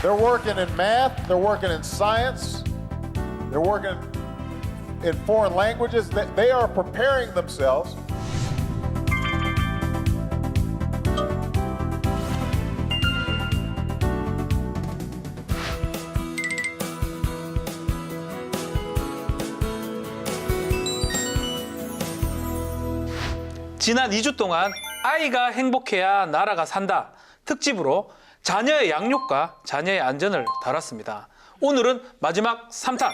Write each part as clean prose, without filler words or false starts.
They're working in math, they're working in science, they're working in foreign languages. They are preparing themselves. 지난 2주 동안 아이가 행복해야 나라가 산다 특집으로 자녀의 양육과 자녀의 안전을 다뤘습니다. 오늘은 마지막 3탄,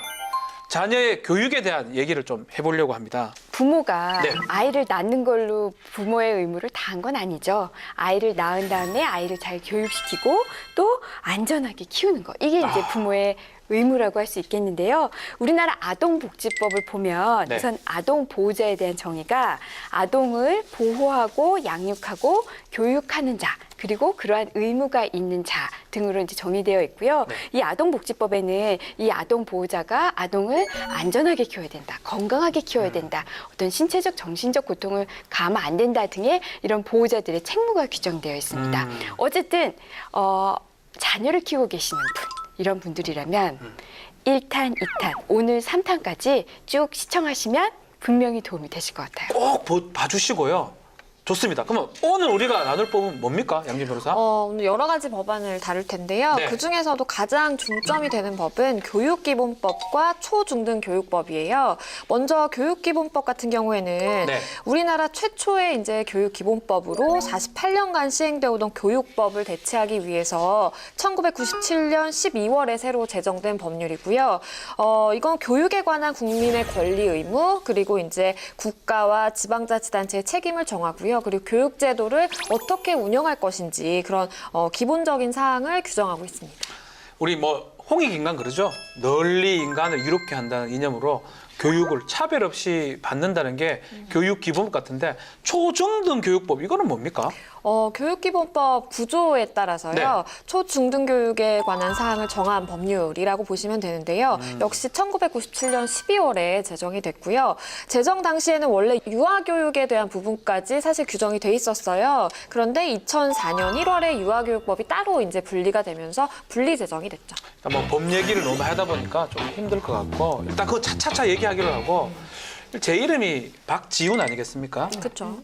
자녀의 교육에 대한 얘기를 좀 해보려고 합니다. 부모가 네. 아이를 낳는 걸로 부모의 의무를 다한 건 아니죠. 아이를 낳은 다음에 아이를 잘 교육시키고 또 안전하게 키우는 거. 이게 이제 부모의 의무라고 할 수 있겠는데요. 우리나라 아동복지법을 보면 네. 우선 아동보호자에 대한 정의가 아동을 보호하고 양육하고 교육하는 자, 그리고 그러한 의무가 있는 자 등으로 이제 정의되어 있고요. 네. 이 아동복지법에는 이 아동보호자가 아동을 안전하게 키워야 된다, 건강하게 키워야 된다, 어떤 신체적, 정신적 고통을 가하면 안 된다 등의 이런 보호자들의 책무가 규정되어 있습니다. 어쨌든 자녀를 키우고 계시는 분, 이런 분들이라면 1탄, 2탄, 오늘 3탄까지 쭉 시청하시면 분명히 도움이 되실 것 같아요. 꼭 봐주시고요. 좋습니다. 그러면 오늘 우리가 나눌 법은 뭡니까, 양진 변호사? 오늘 여러 가지 법안을 다룰 텐데요. 네. 그중에서도 가장 중점이 되는 법은 교육기본법과 초중등교육법이에요. 먼저 교육기본법 같은 경우에는 네. 우리나라 최초의 이제 교육기본법으로 48년간 시행되어 오던 교육법을 대체하기 위해서 1997년 12월에 새로 제정된 법률이고요. 이건 교육에 관한 국민의 권리 의무, 그리고 이제 국가와 지방자치단체의 책임을 정하고요. 그리고 교육제도를 어떻게 운영할 것인지 그런 기본적인 사항을 규정하고 있습니다. 우리 홍익인간 그러죠? 널리 인간을 이롭게 한다는 이념으로 교육을 차별 없이 받는다는 게 교육기본법 같은데 초중등 교육법 이거는 뭡니까? 교육기본법 구조에 따라서요. 네. 초중등교육에 관한 사항을 정한 법률이라고 보시면 되는데요. 역시 1997년 12월에 제정이 됐고요. 제정 당시에는 원래 유아교육에 대한 부분까지 사실 규정이 돼 있었어요. 그런데 2004년 1월에 유아교육법이 따로 이제 분리가 되면서 분리 제정이 됐죠. 법 얘기를 너무 하다 보니까 좀 힘들 것 같고 일단 그거 차차차 얘기하기로 하고 제 이름이 박지훈 아니겠습니까? 그렇죠.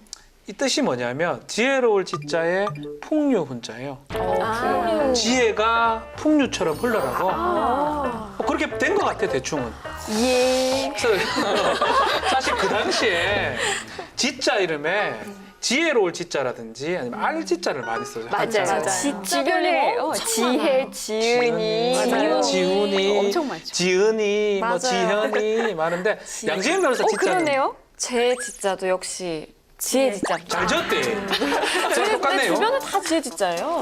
이 뜻이 뭐냐면 지혜로울 지자에 풍류 훈자예요. 지혜가 풍류처럼 흘러라고 그렇게 된 것 같아 대충은. 예. 그래서 사실 그 당시에 지자 이름에 지혜로울 지자라든지 아니면 알 지자를 많이 써요. 맞아요. 주변에 지혜, 지은이, 지훈이, 엄청 많죠. 지은이, 맞아요. 지현이 많은데 양지은 변호사 지자는 그러네요. 제 지자도 역시 지혜 지자입니다. 잘 지었대. 내 똑같네요. 주변은 다 지혜 지자예요.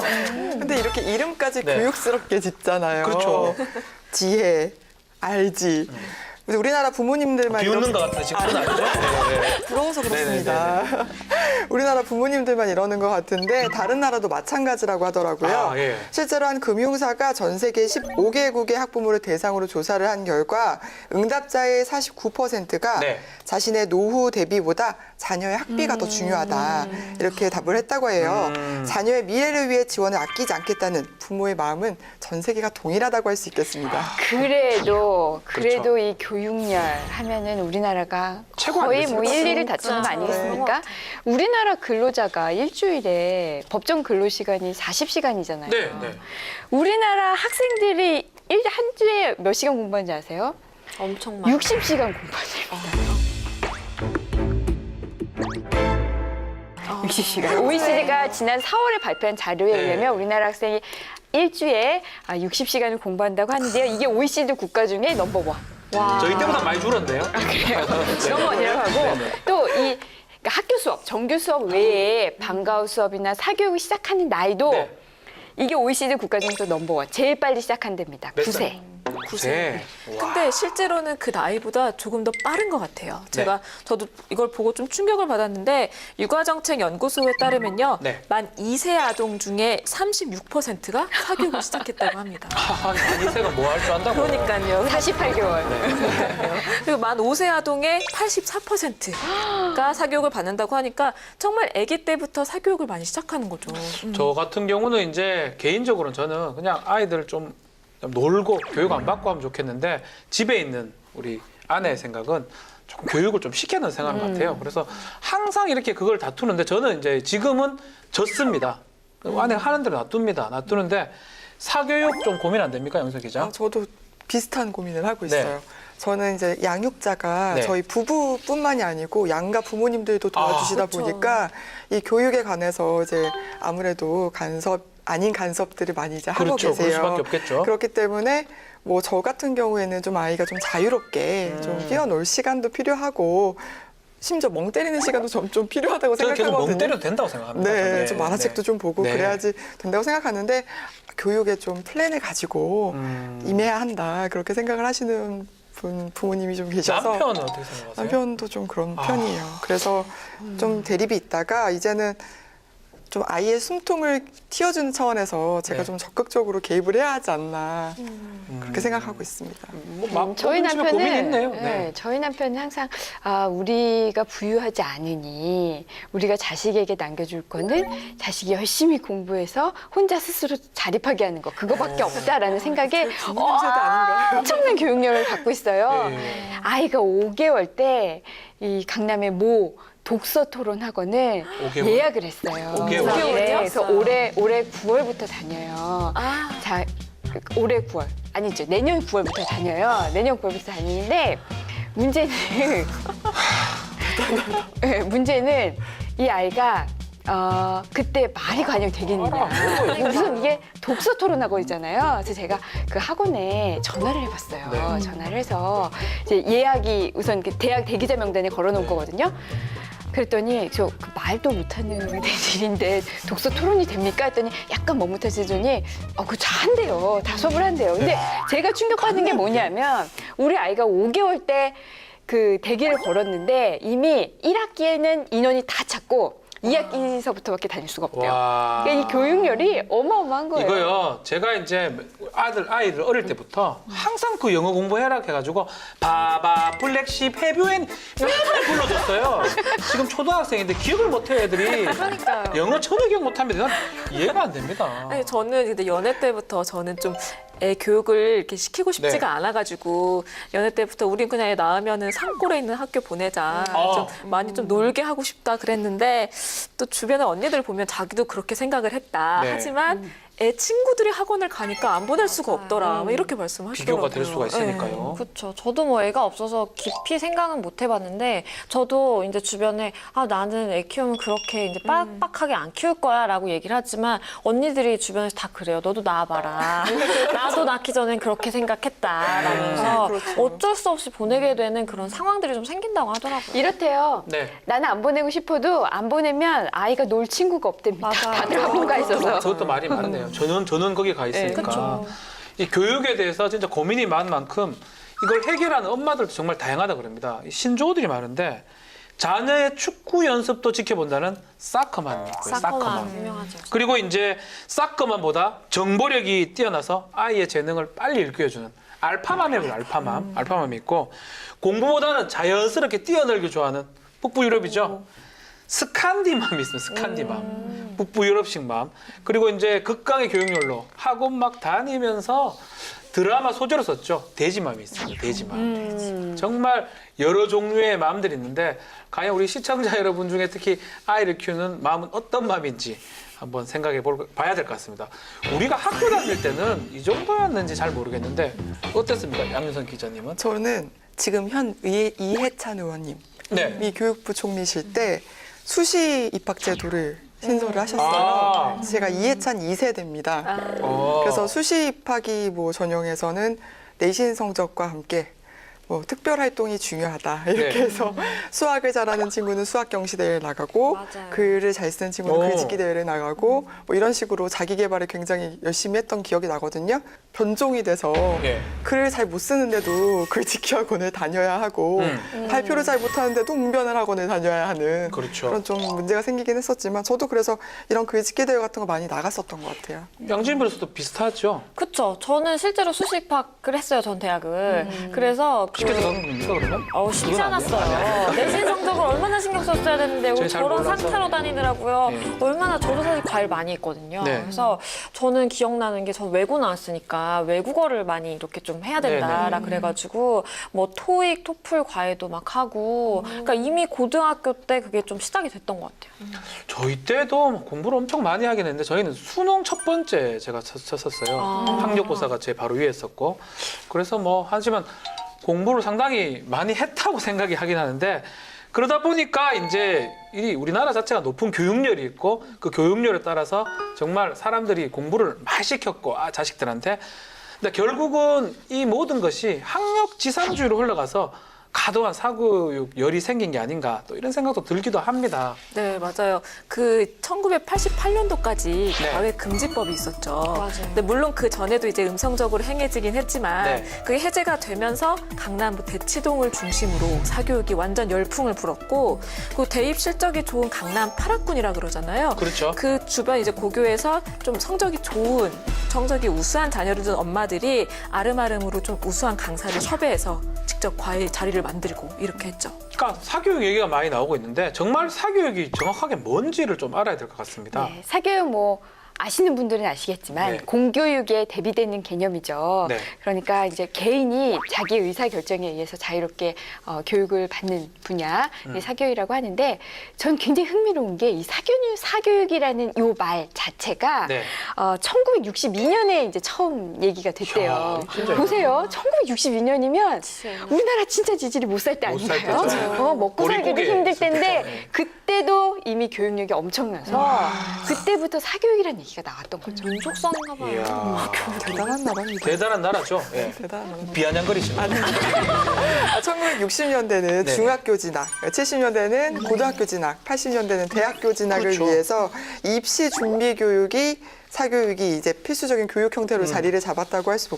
근데 이렇게 이름까지 네. 교육스럽게 짓잖아요. 그렇죠. 지혜, 알지. 근데 우리나라 부모님들만 비웃는 것 같은 지금 그건 아니죠? 부러워서 그렇습니다. 우리나라 부모님들만 이러는 것 같은데 다른 나라도 마찬가지라고 하더라고요. 아, 예. 실제로 한 금융사가 전 세계 15개국의 학부모를 대상으로 조사를 한 결과 응답자의 49%가 네. 자신의 노후 대비보다 자녀의 학비가 더 중요하다 이렇게 답을 했다고 해요. 자녀의 미래를 위해 지원을 아끼지 않겠다는 부모의 마음은 전 세계가 동일하다고 할 수 있겠습니다. 그래도 그렇죠. 이 교육열 하면은 우리나라가 최고 거의 아니겠어요? 1, 2를 다투는 거 아니겠습니까? 네. 우리나라 근로자가 일주일에 법정 근로 시간이 40시간이잖아요. 네, 네. 우리나라 학생들이 한 주에 몇 시간 공부하는지 아세요? 엄청 많아요. 60시간 공부하세요. 60시간. OECD가 지난 4월에 발표한 자료에 네. 의하면 우리나라 학생이 일주에 60시간을 공부한다고 하는데요. 이게 OECD 국가 중에 넘버원. 와. 저희 때보다 많이 줄었네요. 넘버원이라고 하고 네네. 또 이 학교 수업, 정규 수업 외에 방과후 수업이나 사교육을 시작하는 나이도 네. 이게 OECD 국가 중에 또 넘버원. 제일 빨리 시작한답니다. 몇 9세. 9세. 근데 실제로는 그 나이보다 조금 더 빠른 것 같아요. 저도 이걸 보고 좀 충격을 받았는데 육아정책연구소에 따르면요, 네. 만 2세 아동 중에 36%가 사교육을 시작했다고 합니다. 아, 2세가 뭐 할 줄 안다고. 그러니까요. 48개월. 그리고 만 5세 아동의 84%가 사교육을 받는다고 하니까 정말 아기 때부터 사교육을 많이 시작하는 거죠. 저 같은 경우는 이제 개인적으로는 저는 그냥 아이들 좀 놀고 교육 안 받고 하면 좋겠는데 집에 있는 우리 아내의 생각은 조금 교육을 좀 시켜야 생각인 것 같아요. 그래서 항상 이렇게 그걸 다투는데 저는 이제 지금은 졌습니다. 아내가 하는 대로 놔두는데 사교육 좀 고민 안 됩니까, 영석 기자? 저도 비슷한 고민을 하고 네. 있어요. 저는 이제 양육자가 네. 저희 부부뿐만이 아니고 양가 부모님들도 도와주시다 그렇죠. 보니까 이 교육에 관해서 이제 아무래도 아닌 간섭들을 많이 이제 하고 그렇죠. 그럴 계세요. 수밖에 없겠죠. 그렇기 때문에 뭐 저 같은 경우에는 좀 아이가 좀 자유롭게 좀 뛰어놀 시간도 필요하고 심지어 멍 때리는 시간도 좀 필요하다고 저는 계속 생각하거든요. 멍 때려도 된다고 생각합니다. 네, 좀 만화책도 좀 보고 네. 그래야지 된다고 생각하는데 교육에 좀 플랜을 가지고 임해야 한다 그렇게 생각을 하시는 부모님이 좀 계셔서 남편은 어떻게 생각하세요? 남편도 좀 그런 편이에요. 그래서 좀 대립이 있다가 이제는 좀 아이의 숨통을 틔워주는 차원에서 제가 네. 좀 적극적으로 개입을 해야 하지 않나 그렇게 생각하고 있습니다. 저희 모든 집에 남편은 고민이 있네요. 네, 저희 남편은 항상 우리가 부유하지 않으니 우리가 자식에게 남겨줄 거는 자식이 열심히 공부해서 혼자 스스로 자립하게 하는 거 그거밖에 없다라는 생각에 부모님 세대 아닌가요? 엄청난 교육력을 갖고 있어요. 네. 아이가 5개월 때 이 강남의 모 독서 토론 학원을 5개월? 예약을 했어요. 5개월? 네, 그래서 올해 9월부터 다녀요. 자, 올해 9월 아니죠. 내년 9월부터 다녀요. 내년 9월부터 다니는데 문제는 네, 문제는 이 아이가 그때 말이 과연 되겠느냐. 무슨 이게 독서 토론학원이잖아요. 그래서 제가 그 학원에 전화를 해봤어요. 네. 전화를 해서 이제 예약이 우선 그 대학 대기자 명단에 걸어놓은 거거든요. 그랬더니 저 그 말도 못하는 애들인데 독서 토론이 됩니까? 했더니 약간 머뭇해지더니 그거 한대요. 다 수업을 한대요. 근데 제가 충격받는 게 뭐냐면 우리 아이가 5개월 때 그 대기를 걸었는데 이미 1학기에는 인원이 다 찼고 2학기서부터밖에 다닐 수가 없대요. 와. 그러니까 이 교육열이 어마어마한 거예요. 이거요. 제가 이제 아이들 어릴 때부터 항상 그 영어 공부해라 해가지고 바바 블랙십 해뷰엔 맨날 불러줬어요. 지금 초등학생인데 기억을 못해요 애들이. 그러니까요. 영어 전혀 기억 못합니다. 난 이해가 안 됩니다. 아니, 저는 근데 연애 때부터 저는 좀 애 교육을 이렇게 시키고 싶지가 네. 않아가지고 연애 때부터 우린 그냥 애 낳으면은 산골에 있는 학교 보내자. 좀 많이 좀 놀게 하고 싶다 그랬는데 또 주변에 언니들 보면 자기도 그렇게 생각을 했다. 네. 하지만 애 친구들이 학원을 가니까 안 보낼 수가 없더라. 막 이렇게 말씀하시더라고요. 비교가 될 수가 있으니까요. 그렇죠. 저도 뭐 애가 없어서 깊이 생각은 못 해봤는데 저도 이제 주변에 나는 애 키우면 그렇게 이제 빡빡하게 안 키울 거야라고 얘기를 하지만 언니들이 주변에서 다 그래요. 너도 낳아봐라. 나도 낳기 전엔 그렇게 생각했다라면서 그렇죠. 어쩔 수 없이 보내게 되는 그런 상황들이 좀 생긴다고 하더라고요. 이렇대요. 네. 나는 안 보내고 싶어도 안 보내면 아이가 놀 친구가 없답니다. 맞아요. 다들 학원 가 있어서. 그것도 말이 많네요. 저는 거기 가 있으니까. 그쵸. 이 교육에 대해서 진짜 고민이 많은 만큼 이걸 해결하는 엄마들도 정말 다양하다 그럽니다. 이 신조어들이 많은데 자녀의 축구 연습도 지켜본다는 사커만 있고요. 사커만. 유명하죠. 그리고 이제 사커만보다 정보력이 뛰어나서 아이의 재능을 빨리 일깨워주는 알파맘이고요. 알파맘이 있고 공부보다는 자연스럽게 뛰어놀기 좋아하는 북부 유럽이죠. 스칸디맘이 있습니다. 스칸디맘. 북부 유럽식 맘. 그리고 이제 극강의 교육열로 학원 막 다니면서 드라마 소재로 썼죠. 돼지맘이 있습니다. 돼지맘. 정말 여러 종류의 마음들이 있는데 과연 우리 시청자 여러분 중에 특히 아이를 키우는 마음은 어떤 마음인지 한번 생각해 봐야 될 것 같습니다. 우리가 학교 다닐 때는 이 정도였는지 잘 모르겠는데 어땠습니까? 양윤선 기자님은? 저는 지금 현 이해찬 의원님이 네. 교육부 총리실 때 수시 입학 제도를 신설을 하셨어요. 아. 제가 이해찬 2세대입니다. 그래서 수시 입학이 뭐 전형에서는 내신 성적과 함께 뭐 특별 활동이 중요하다 이렇게 네. 해서 수학을 잘하는 친구는 수학 경시 대회에 나가고 맞아요. 글을 잘 쓰는 친구는 오. 글짓기 대회를 나가고 뭐 이런 식으로 자기 개발을 굉장히 열심히 했던 기억이 나거든요. 변종이 돼서 예. 글을 잘 못 쓰는데도 글짓기 학원을 다녀야 하고 발표를 잘 못하는데도 웅변을 학원을 다녀야 하는 그렇죠. 그런 좀 문제가 생기긴 했었지만 저도 그래서 이런 글짓기 대회 같은 거 많이 나갔었던 것 같아요. 양진 변호사도 비슷하죠. 그쵸. 저는 실제로 수시입학을 했어요, 전 대학을. 그래서 쉽게 들어가는 겁니까 그러면? 쉽지 그건 안 돼요? 않았어요. 내신 성적을 얼마나 신경 썼어야 되는데 저희 잘 저런 몰라서. 상태로 다니느라고요. 네. 얼마나 저도 사실 과외를 많이 했거든요. 네. 그래서 저는 기억나는 게 전 외고 나왔으니까 외국어를 많이 이렇게 좀 해야 된다라 그래가지고 뭐 토익, 토플 과외도 막 하고 그러니까 이미 고등학교 때 그게 좀 시작이 됐던 것 같아요. 저희 때도 공부를 엄청 많이 하긴 했는데 저희는 수능 첫 번째 제가 쳤었어요. 학력고사가 제 바로 위에 있었고 그래서 뭐 하지만 공부를 상당히 많이 했다고 생각이 하긴 하는데 그러다 보니까 이제 이 우리나라 자체가 높은 교육열이 있고 그 교육열에 따라서 정말 사람들이 공부를 많이 시켰고 자식들한테 근데 결국은 이 모든 것이 학력 지상주의로 흘러가서 과도한 사교육 열이 생긴 게 아닌가 또 이런 생각도 들기도 합니다. 네, 맞아요. 그 1988년도까지 네. 과외 금지법이 있었죠. 맞아요. 근데 물론 그 전에도 이제 음성적으로 행해지긴 했지만 네. 그게 해제가 되면서 강남구 대치동을 중심으로 사교육이 완전 열풍을 불었고 그 대입 실적이 좋은 강남 8학군이라 그러잖아요. 그렇죠. 그 주변 이제 고교에서 좀 성적이 좋은 성적이 우수한 자녀를 둔 엄마들이 아름아름으로 좀 우수한 강사를 섭외해서 직접 과외 자리를 만들고 이렇게 했죠. 그러니까 사교육 얘기가 많이 나오고 있는데 정말 사교육이 정확하게 뭔지를 좀 알아야 될 것 같습니다. 네, 사교육 뭐 아시는 분들은 아시겠지만 네. 공교육에 대비되는 개념이죠. 네. 그러니까 이제 개인이 자기 의사 결정에 의해서 자유롭게 교육을 받는 분야 이 사교육이라고 하는데 전 굉장히 흥미로운 게 이 사교육이라는 요 말 자체가 네. 1962년에 이제 처음 얘기가 됐대요. 이야, 진짜요? 보세요. 1962년이면 우리나라 진짜 지질이 못 살 때 못살 아닌가요? 때죠. 먹고 살기도 보릿고개 힘들 있을 때인데 때죠. 네. 그때도 이미 교육력이 엄청나서 그때부터 사교육이라는 얘기가 나왔던 거죠. 민족성인가 봐요. 이야, 대단한 나라입니다. 대단한 나라죠. 예. 대단한 나라. 비아냥거리죠. 1960년대는 네. 중학교 진학, 70년대는 고등학교 진학, 80년대는 대학교 진학을 그렇죠. 위해서 입시 준비 교육이 사교육이 이제 필수적인 교육 형태로 자리를 잡았다고 할 수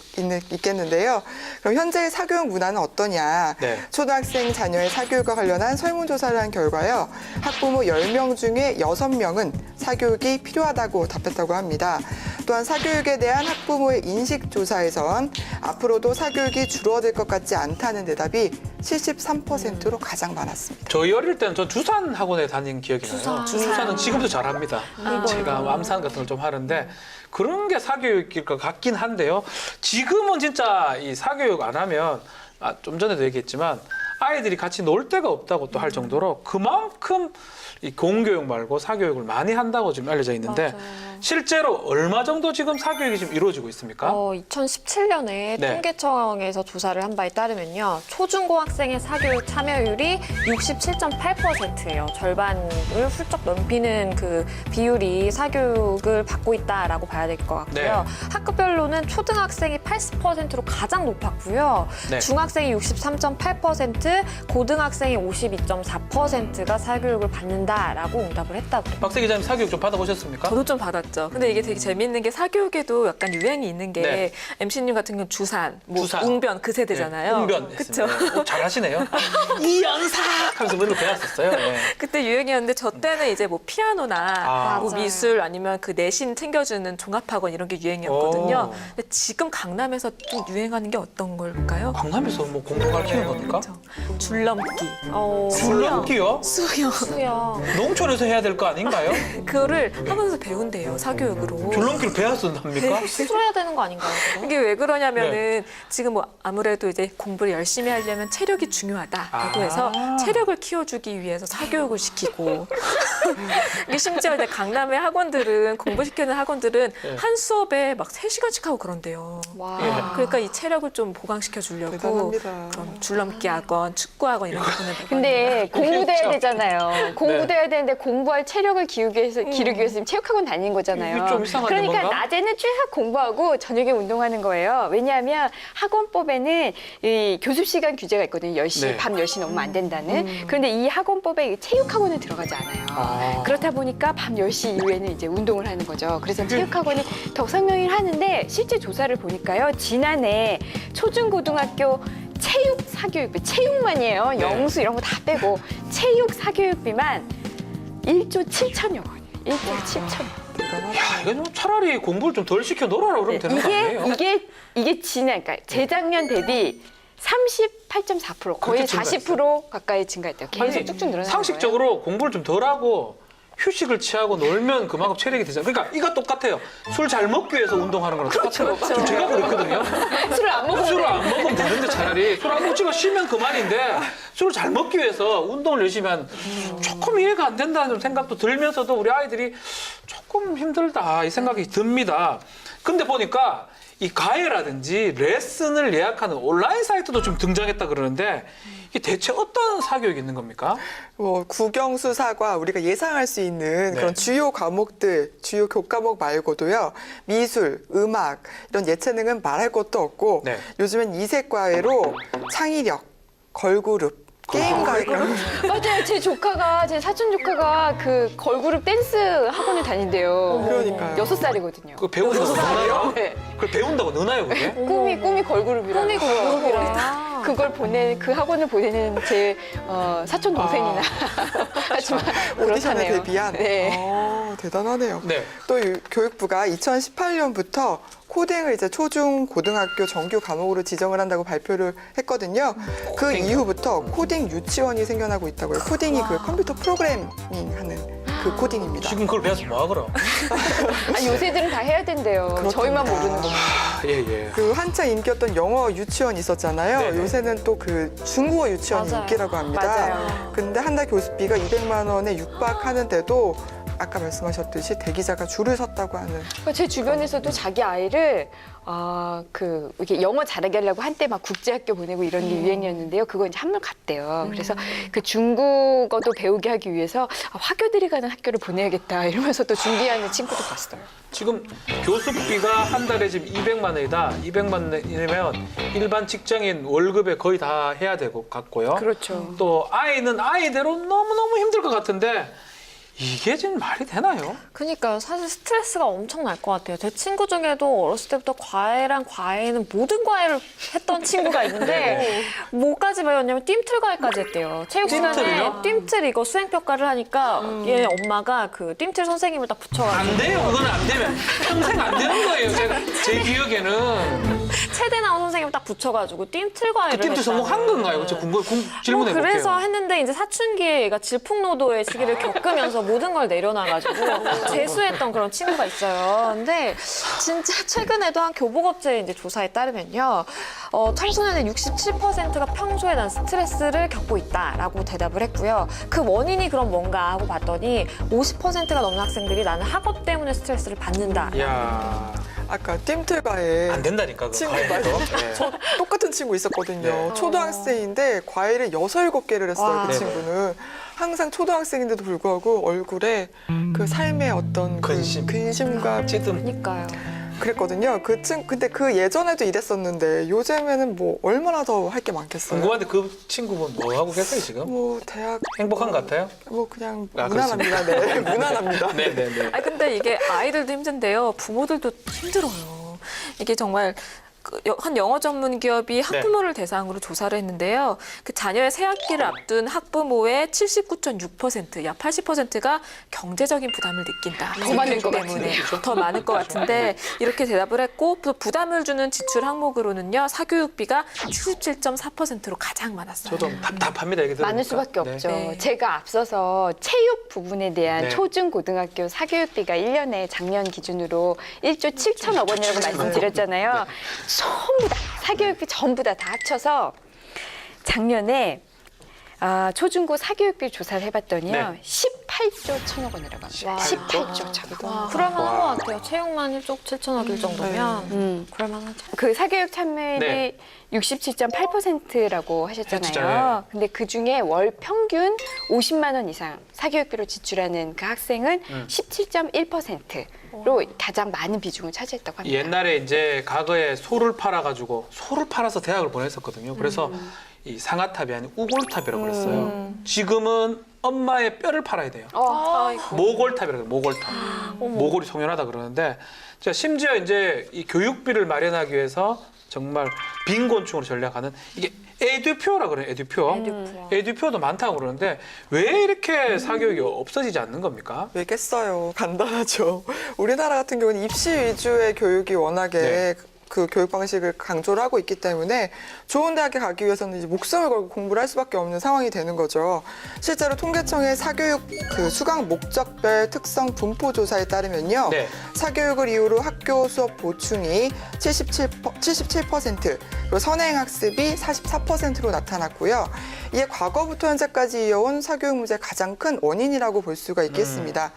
있겠는데요. 그럼 현재의 사교육 문화는 어떠냐? 네. 초등학생 자녀의 사교육과 관련한 설문조사를 한 결과요. 학부모 10명 중에 6명은 사교육이 필요하다고 답했다고 합니다. 또한 사교육에 대한 학부모의 인식조사에선 앞으로도 사교육이 줄어들 것 같지 않다는 대답이 73%로 가장 많았습니다. 저희 어릴 때는 전 주산 학원에 다닌 기억이 나요. 주산은 지금도 잘합니다. 제가 암산 같은 걸 좀 하는데 그런 게 사교육일 것 같긴 한데요. 지금은 진짜 이 사교육 안 하면 좀 전에도 얘기했지만 아이들이 같이 놀 데가 없다고 또 할 정도로 그만큼 이 공교육 말고 사교육을 많이 한다고 지금 알려져 있는데 실제로 얼마 정도 지금 사교육이 지금 이루어지고 있습니까? 2017년에 네. 통계청에서 조사를 한 바에 따르면요. 초중고학생의 사교육 참여율이 67.8%예요. 절반을 훌쩍 넘기는 그 비율이 사교육을 받고 있다라고 봐야 될 것 같고요. 네. 학급별로는 초등학생이 80%로 가장 높았고요. 네. 중학생이 63.8%, 고등학생이 52.4%가 사교육을 받는다라고 응답을 했다고 해요. 박세 기자님 사교육 좀 받아보셨습니까? 저도 좀 받았죠. 근데 이게 되게 재밌는 게 사교육에도 약간 유행이 있는 게 네. MC님 같은 경우는 주산, 뭐 주산. 웅변 그 세대잖아요. 웅변 그렇죠. 했습니다. 잘하시네요. 이연사 하면서 맨날 배웠었어요. 네. 그때 유행이었는데 저 때는 이제 뭐 피아노나 뭐 맞아요. 미술 아니면 그 내신 챙겨주는 종합학원 이런 게 유행이었거든요. 오. 근데 지금 강남에서 좀 유행하는 게 어떤 걸까요? 강남에서 뭐 공부 가르치는 겁니까? 그렇죠. 줄넘기, 줄넘기요? 수영 수영. 농촌에서 해야 될 거 아닌가요? 그거를 학원에서 배운대요 사교육으로. 줄넘기를 배웠습니까? 스스로 해야 되는 거 아닌가요? 그거? 이게 왜 그러냐면은 네. 지금 뭐 아무래도 이제 공부를 열심히 하려면 체력이 중요하다라고 해서 체력을 키워주기 위해서 사교육을 시키고 이게 심지어 이제 강남의 학원들은 공부시키는 학원들은 네. 한 수업에 막 3시간씩 하고 그런대요. 와. 예. 그러니까 이 체력을 좀 보강시켜 주려고 대단합니다. 그런 줄넘기 학원 체육학원, 축구학원 이런 거 보내고. 근데 공부도 해야 되잖아요. 공부도 네. 해야 되는데 공부할 체력을 기르기 위해서 지금 체육학원 다니는 거잖아요. 이게 좀 이상한데, 그러니까 뭔가? 낮에는 쭉 공부하고 저녁에 운동하는 거예요. 왜냐하면 학원법에는 이 교습 시간 규제가 있거든요. 10시, 네. 밤 10시 넘으면 안 된다는. 그런데 이 학원법에 체육학원은 들어가지 않아요. 아. 그렇다 보니까 밤 10시 이후에는 이제 운동을 하는 거죠. 그래서 체육학원이 더 성명을 하는데 실제 조사를 보니까요. 지난해 초중고등학교 체육 사교육비, 체육만이에요. 네. 영수 이런 거 다 빼고 체육 사교육비만 1조 7천여 원이에요. 1조 7천여. 야, 이거 좀 차라리 공부를 좀 덜 시켜 놀아라 그러면 되는 거 아니에요? 이게 지난, 그러니까 재작년 대비 38.4% 거의 그렇게 증가했어요? 40% 가까이 증가했대요. 계속 아니, 쭉쭉 늘어나는 상식적으로 공부를 좀 덜 하고 휴식을 취하고 놀면 그만큼 체력이 되잖아요. 그러니까 이거 똑같아요. 술 잘 먹기 위해서 운동하는 거랑 똑같아요. 지금 제가 그랬거든요. 거예요. 술을 안 먹으면 술을 안 먹으면 되는데 차라리 술 안 먹지가 쉬면 그만인데 술을 잘 먹기 위해서 운동을 열심히 하면 조금 이해가 안 된다는 생각도 들면서도 우리 아이들이 조금 힘들다 이 생각이 듭니다. 근데 보니까 이 과외라든지 레슨을 예약하는 온라인 사이트도 좀 등장했다 그러는데 이게 대체 어떤 사교육이 있는 겁니까? 뭐 국영수사과 우리가 예상할 수 있는 네. 그런 주요 과목들, 주요 교과목 말고도요. 미술, 음악 이런 예체능은 말할 것도 없고 네. 요즘엔 이색과외로 창의력, 걸그룹, 게임 과외 맞아요. 제 사촌 조카가 그 걸그룹 댄스 학원을 다닌대요. 그러니까요. 6살이거든요. 그 배운다고 느나요? 네. 그걸 배운다고 느나요 그게? 꿈이 걸그룹이라. 꿈이 걸그룹이라. 그걸 그 학원을 보내는 제 사촌 동생이나 하지만 오디션에 그렇다네요. 대비한 네. 대단하네요. 네. 또 교육부가 2018년부터 코딩을 이제 초중 고등학교 정규 과목으로 지정을 한다고 발표를 했거든요. 그 이후부터 코딩 유치원이 생겨나고 있다고요. 코딩이 그 컴퓨터 프로그래밍 하는 그 코딩입니다. 지금 그걸 배워서 뭐 하거라? 요새들은 다 해야 된대요. 그렇답니다. 저희만 모르는 거. 예. 그 한창 인기였던 영어 유치원 있었잖아요. 네네. 요새는 또 그 중국어 유치원이 맞아요. 인기라고 합니다. 맞아요. 근데 한 달 교습비가 200만 원에 육박하는데도 아까 말씀하셨듯이 대기자가 줄을 섰다고 하는. 제 주변에서도 자기 아이를 이렇게 영어 잘하게 하려고 한때 막 국제학교 보내고 이런 게 유행이었는데요. 그거 이제 한물 갔대요. 그래서 그 중국어도 배우게 하기 위해서 화교들이 가는 학교를 보내야겠다 이러면서 또 준비하는 친구도 봤어요. 지금 교습비가 한 달에 지금 200만 원이다. 200만 원이면 일반 직장인 월급에 거의 다 해야 되고 같고요. 그렇죠. 또 아이는 아이대로 너무너무 힘들 것 같은데 이게 지금 말이 되나요? 그러니까요. 사실 스트레스가 엄청 날 것 같아요. 제 친구 중에도 어렸을 때부터 과외는 모든 과외를 했던 친구가 있는데 뭐까지 배웠냐면 띰틀 과외까지 했대요. 체육 시간에 띰틀이요? 띰틀 이거 수행 평가를 하니까 얘 엄마가 그 띰틀 선생님을 딱 붙여가지고 안 돼요. 그건 안 되면 평생 안 되는 거예요. 제 기억에는 체대 나온 선생님을 딱 붙여가지고 띰틀 과외를 그때부터 성공한 건가요? 제가 질문해 볼게요. 그래서 했는데 이제 사춘기에 얘가 질풍노도의 시기를 겪으면서 모든 걸 내려놔가지고 재수했던 그런 친구가 있어요. 근데 진짜 최근에도 한 교복업체 이제 조사에 따르면요, 청소년의 67%가 평소에 난 스트레스를 겪고 있다라고 대답을 했고요. 그 원인이 그럼 뭔가 하고 봤더니 50%가 넘는 학생들이 나는 학업 때문에 스트레스를 받는다. 이야, 아까 띰틀과에 안 된다니까. 그 친구 과외도. 맞아요. 네. 저 똑같은 친구 있었거든요. 네. 초등학생인데 과외를 6-7개를 했어요. 와. 그 친구는. 항상 초등학생인데도 불구하고 얼굴에 그 삶의 어떤 그 근심. 근심과 찌든. 그러니까요. 그랬거든요. 근데 그 예전에도 이랬었는데 요즘에는 뭐 얼마나 더 할 게 많겠어요. 궁금한데 그 친구분 뭐 하고 계세요 지금? 뭐 대학 행복한 것 같아요? 뭐 그냥 아, 무난합니다. 네, 무난합니다. 네네네. 아 근데 이게 아이들도 힘든데요. 부모들도 힘들어요. 이게 정말 한 영어 전문 기업이 학부모를 대상으로 조사를 했는데요. 그 자녀의 새 학기를 앞둔 학부모의 79.6%, 약 80%가 경제적인 부담을 느낀다. 더 많을 것 때문에 같은데. 더 많을 것 같은데 이렇게 대답을 했고 또 부담을 주는 지출 항목으로는요. 사교육비가 77.4%로 가장 많았어요. 저도 답답합니다. 이게 많을 들으니까. 수밖에 네. 없죠. 네. 제가 앞서서 체육 부분에 대한 네. 초중 고등학교 사교육비가 1년에 작년 기준으로 1조 7천억 원이라고 말씀드렸잖아요. 전부 다 사교육비 전부 다 합쳐서 작년에 초중고 사교육비 조사를 해봤더니요. 네. 18조 1천억 원이라고 합니다. 18조 참. 그럴만한 것 같아요. 채용만 1조 7천억일 정도면 그럴만하죠. 그 사교육 참여율이 네. 67.8%라고 하셨잖아요. 진짜요? 근데 그 중에 월 평균 50만 원 이상 사교육비로 지출하는 그 학생은 17.1%로 가장 많은 비중을 차지했다고 합니다. 옛날에 이제 과거에 소를 팔아가지고 소를 팔아서 대학을 보냈었거든요. 그래서 이 상아탑이 아닌 우골탑이라고 그랬어요. 지금은 엄마의 뼈를 팔아야 돼요. 모골탑이라고 해요. 모골탑. 모골이 송연하다 그러는데 자, 심지어 이제 이 교육비를 마련하기 위해서 정말 빈곤층으로 전략하는 이게 에듀표라 그래요. 에듀표도 많다고 그러는데 왜 이렇게 사교육이 없어지지 않는 겁니까? 왜겠어요? 간단하죠. 우리나라 같은 경우는 입시 위주의 교육이 워낙에 네. 그 교육 방식을 강조를 하고 있기 때문에 좋은 대학에 가기 위해서는 이제 목숨을 걸고 공부를 할 수밖에 없는 상황이 되는 거죠. 실제로 통계청의 사교육 그 수강 목적별 특성 분포 조사에 따르면요. 네. 사교육을 이유로 학교 수업 보충이 77%, 그리고 선행 학습이 44%로 나타났고요. 이에 과거부터 현재까지 이어온 사교육 문제의 가장 큰 원인이라고 볼 수가 있겠습니다.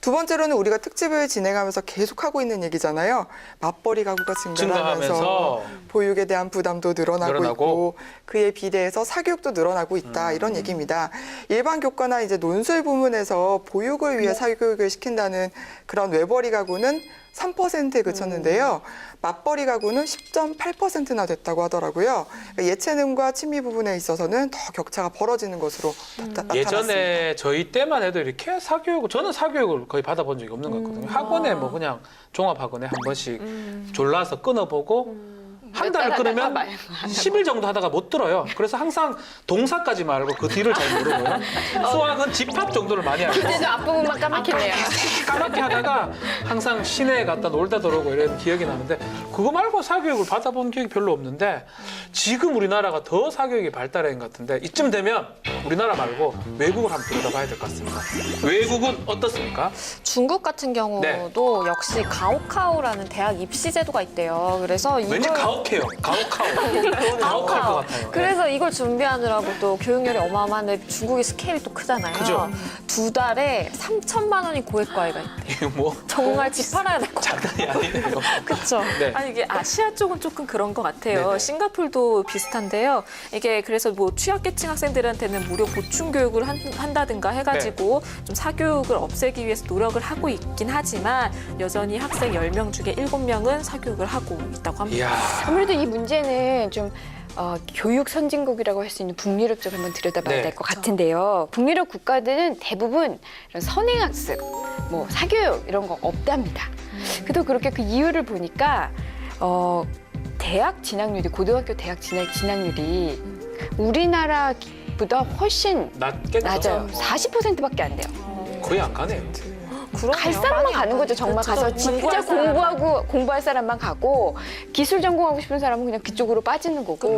두 번째로는 우리가 특집을 진행하면서 계속하고 있는 얘기잖아요. 맞벌이 가구가 증가하면서 증가하면서 보육에 대한 부담도 늘어나고 늘어나고. 있고 그에 비례해서 사교육도 늘어나고 있다 이런 얘기입니다. 일반 교과나 이제 논술 부문에서 보육을 위해 사교육을 시킨다는 그런 외벌이 가구는 3%에 그쳤는데요. 맞벌이 가구는 10.8%나 됐다고 하더라고요. 예체능과 친미 부분에 있어서는 더 격차가 벌어지는 것으로 나타났습니다. 예전에 저희 때만 해도 이렇게 저는 사교육을 거의 받아본 적이 없는 거거든요. 학원에 뭐 그냥 종합학원에 한 번씩 졸라서 끊어보고 한 달을 끊으면 10일 정도 하다가 못 들어요. 그래서 항상 동사까지 말고 그 뒤를 잘 모르고요. 수학은 집합 정도를 많이 하고 그때도 앞부분만 까맣겠네요. 까맣게 하다가 항상 시내에 갔다 놀다 들어오고 이런 기억이 나는데 그거 말고 사교육을 받아본 기억이 별로 없는데 지금 우리나라가 더 사교육이 발달한 것 같은데 이쯤 되면 우리나라 말고 외국을 한번 들여다봐야 될 것 같습니다. 외국은 어떻습니까? 중국 같은 경우도 역시 가오카오라는 대학 입시 제도가 있대요. 그래서 왠지 이걸 가혹해요. 가혹할 것 같아요. 그래서 이걸 준비하느라고 또 교육열이 어마어마한데 중국의 스케일이 또 크잖아요. 그죠. 2달에 3천만 원이 고액과외가 있대요. 이게 뭐 정말 집 팔아야 될 것 같아요. 장난이 아니네요. 그렇죠. 네. 아니 이게 아시아 쪽은 조금 그런 것 같아요. 네네. 싱가포르도 비슷한데요. 이게 그래서 뭐 취약계층 학생들한테는 무료 보충 교육을 한다든가 해가지고 좀 사교육을 없애기 위해서 노력을 하고 있긴 하지만 여전히 학생 10명 중에 7명은 사교육을 하고 있다고 합니다. 이야. 아무래도 이 문제는 좀 교육 선진국이라고 할 수 있는 북유럽 쪽을 한번 들여다봐야 네. 될 것 같은데요. 북유럽 국가들은 대부분 이런 선행학습, 뭐 사교육 이런 거 없답니다. 그래도 그렇게 그 이유를 보니까 대학 진학률이 고등학교 대학 진학률이 우리나라보다 훨씬 낮게 낮아요. 40%밖에 안 돼요. 거의 안 가네요. 갈 사람만 가는 거죠. 정말 가서 진짜 공부할 사람만 가고 기술 전공하고 싶은 사람은 그냥 그쪽으로 빠지는 거고.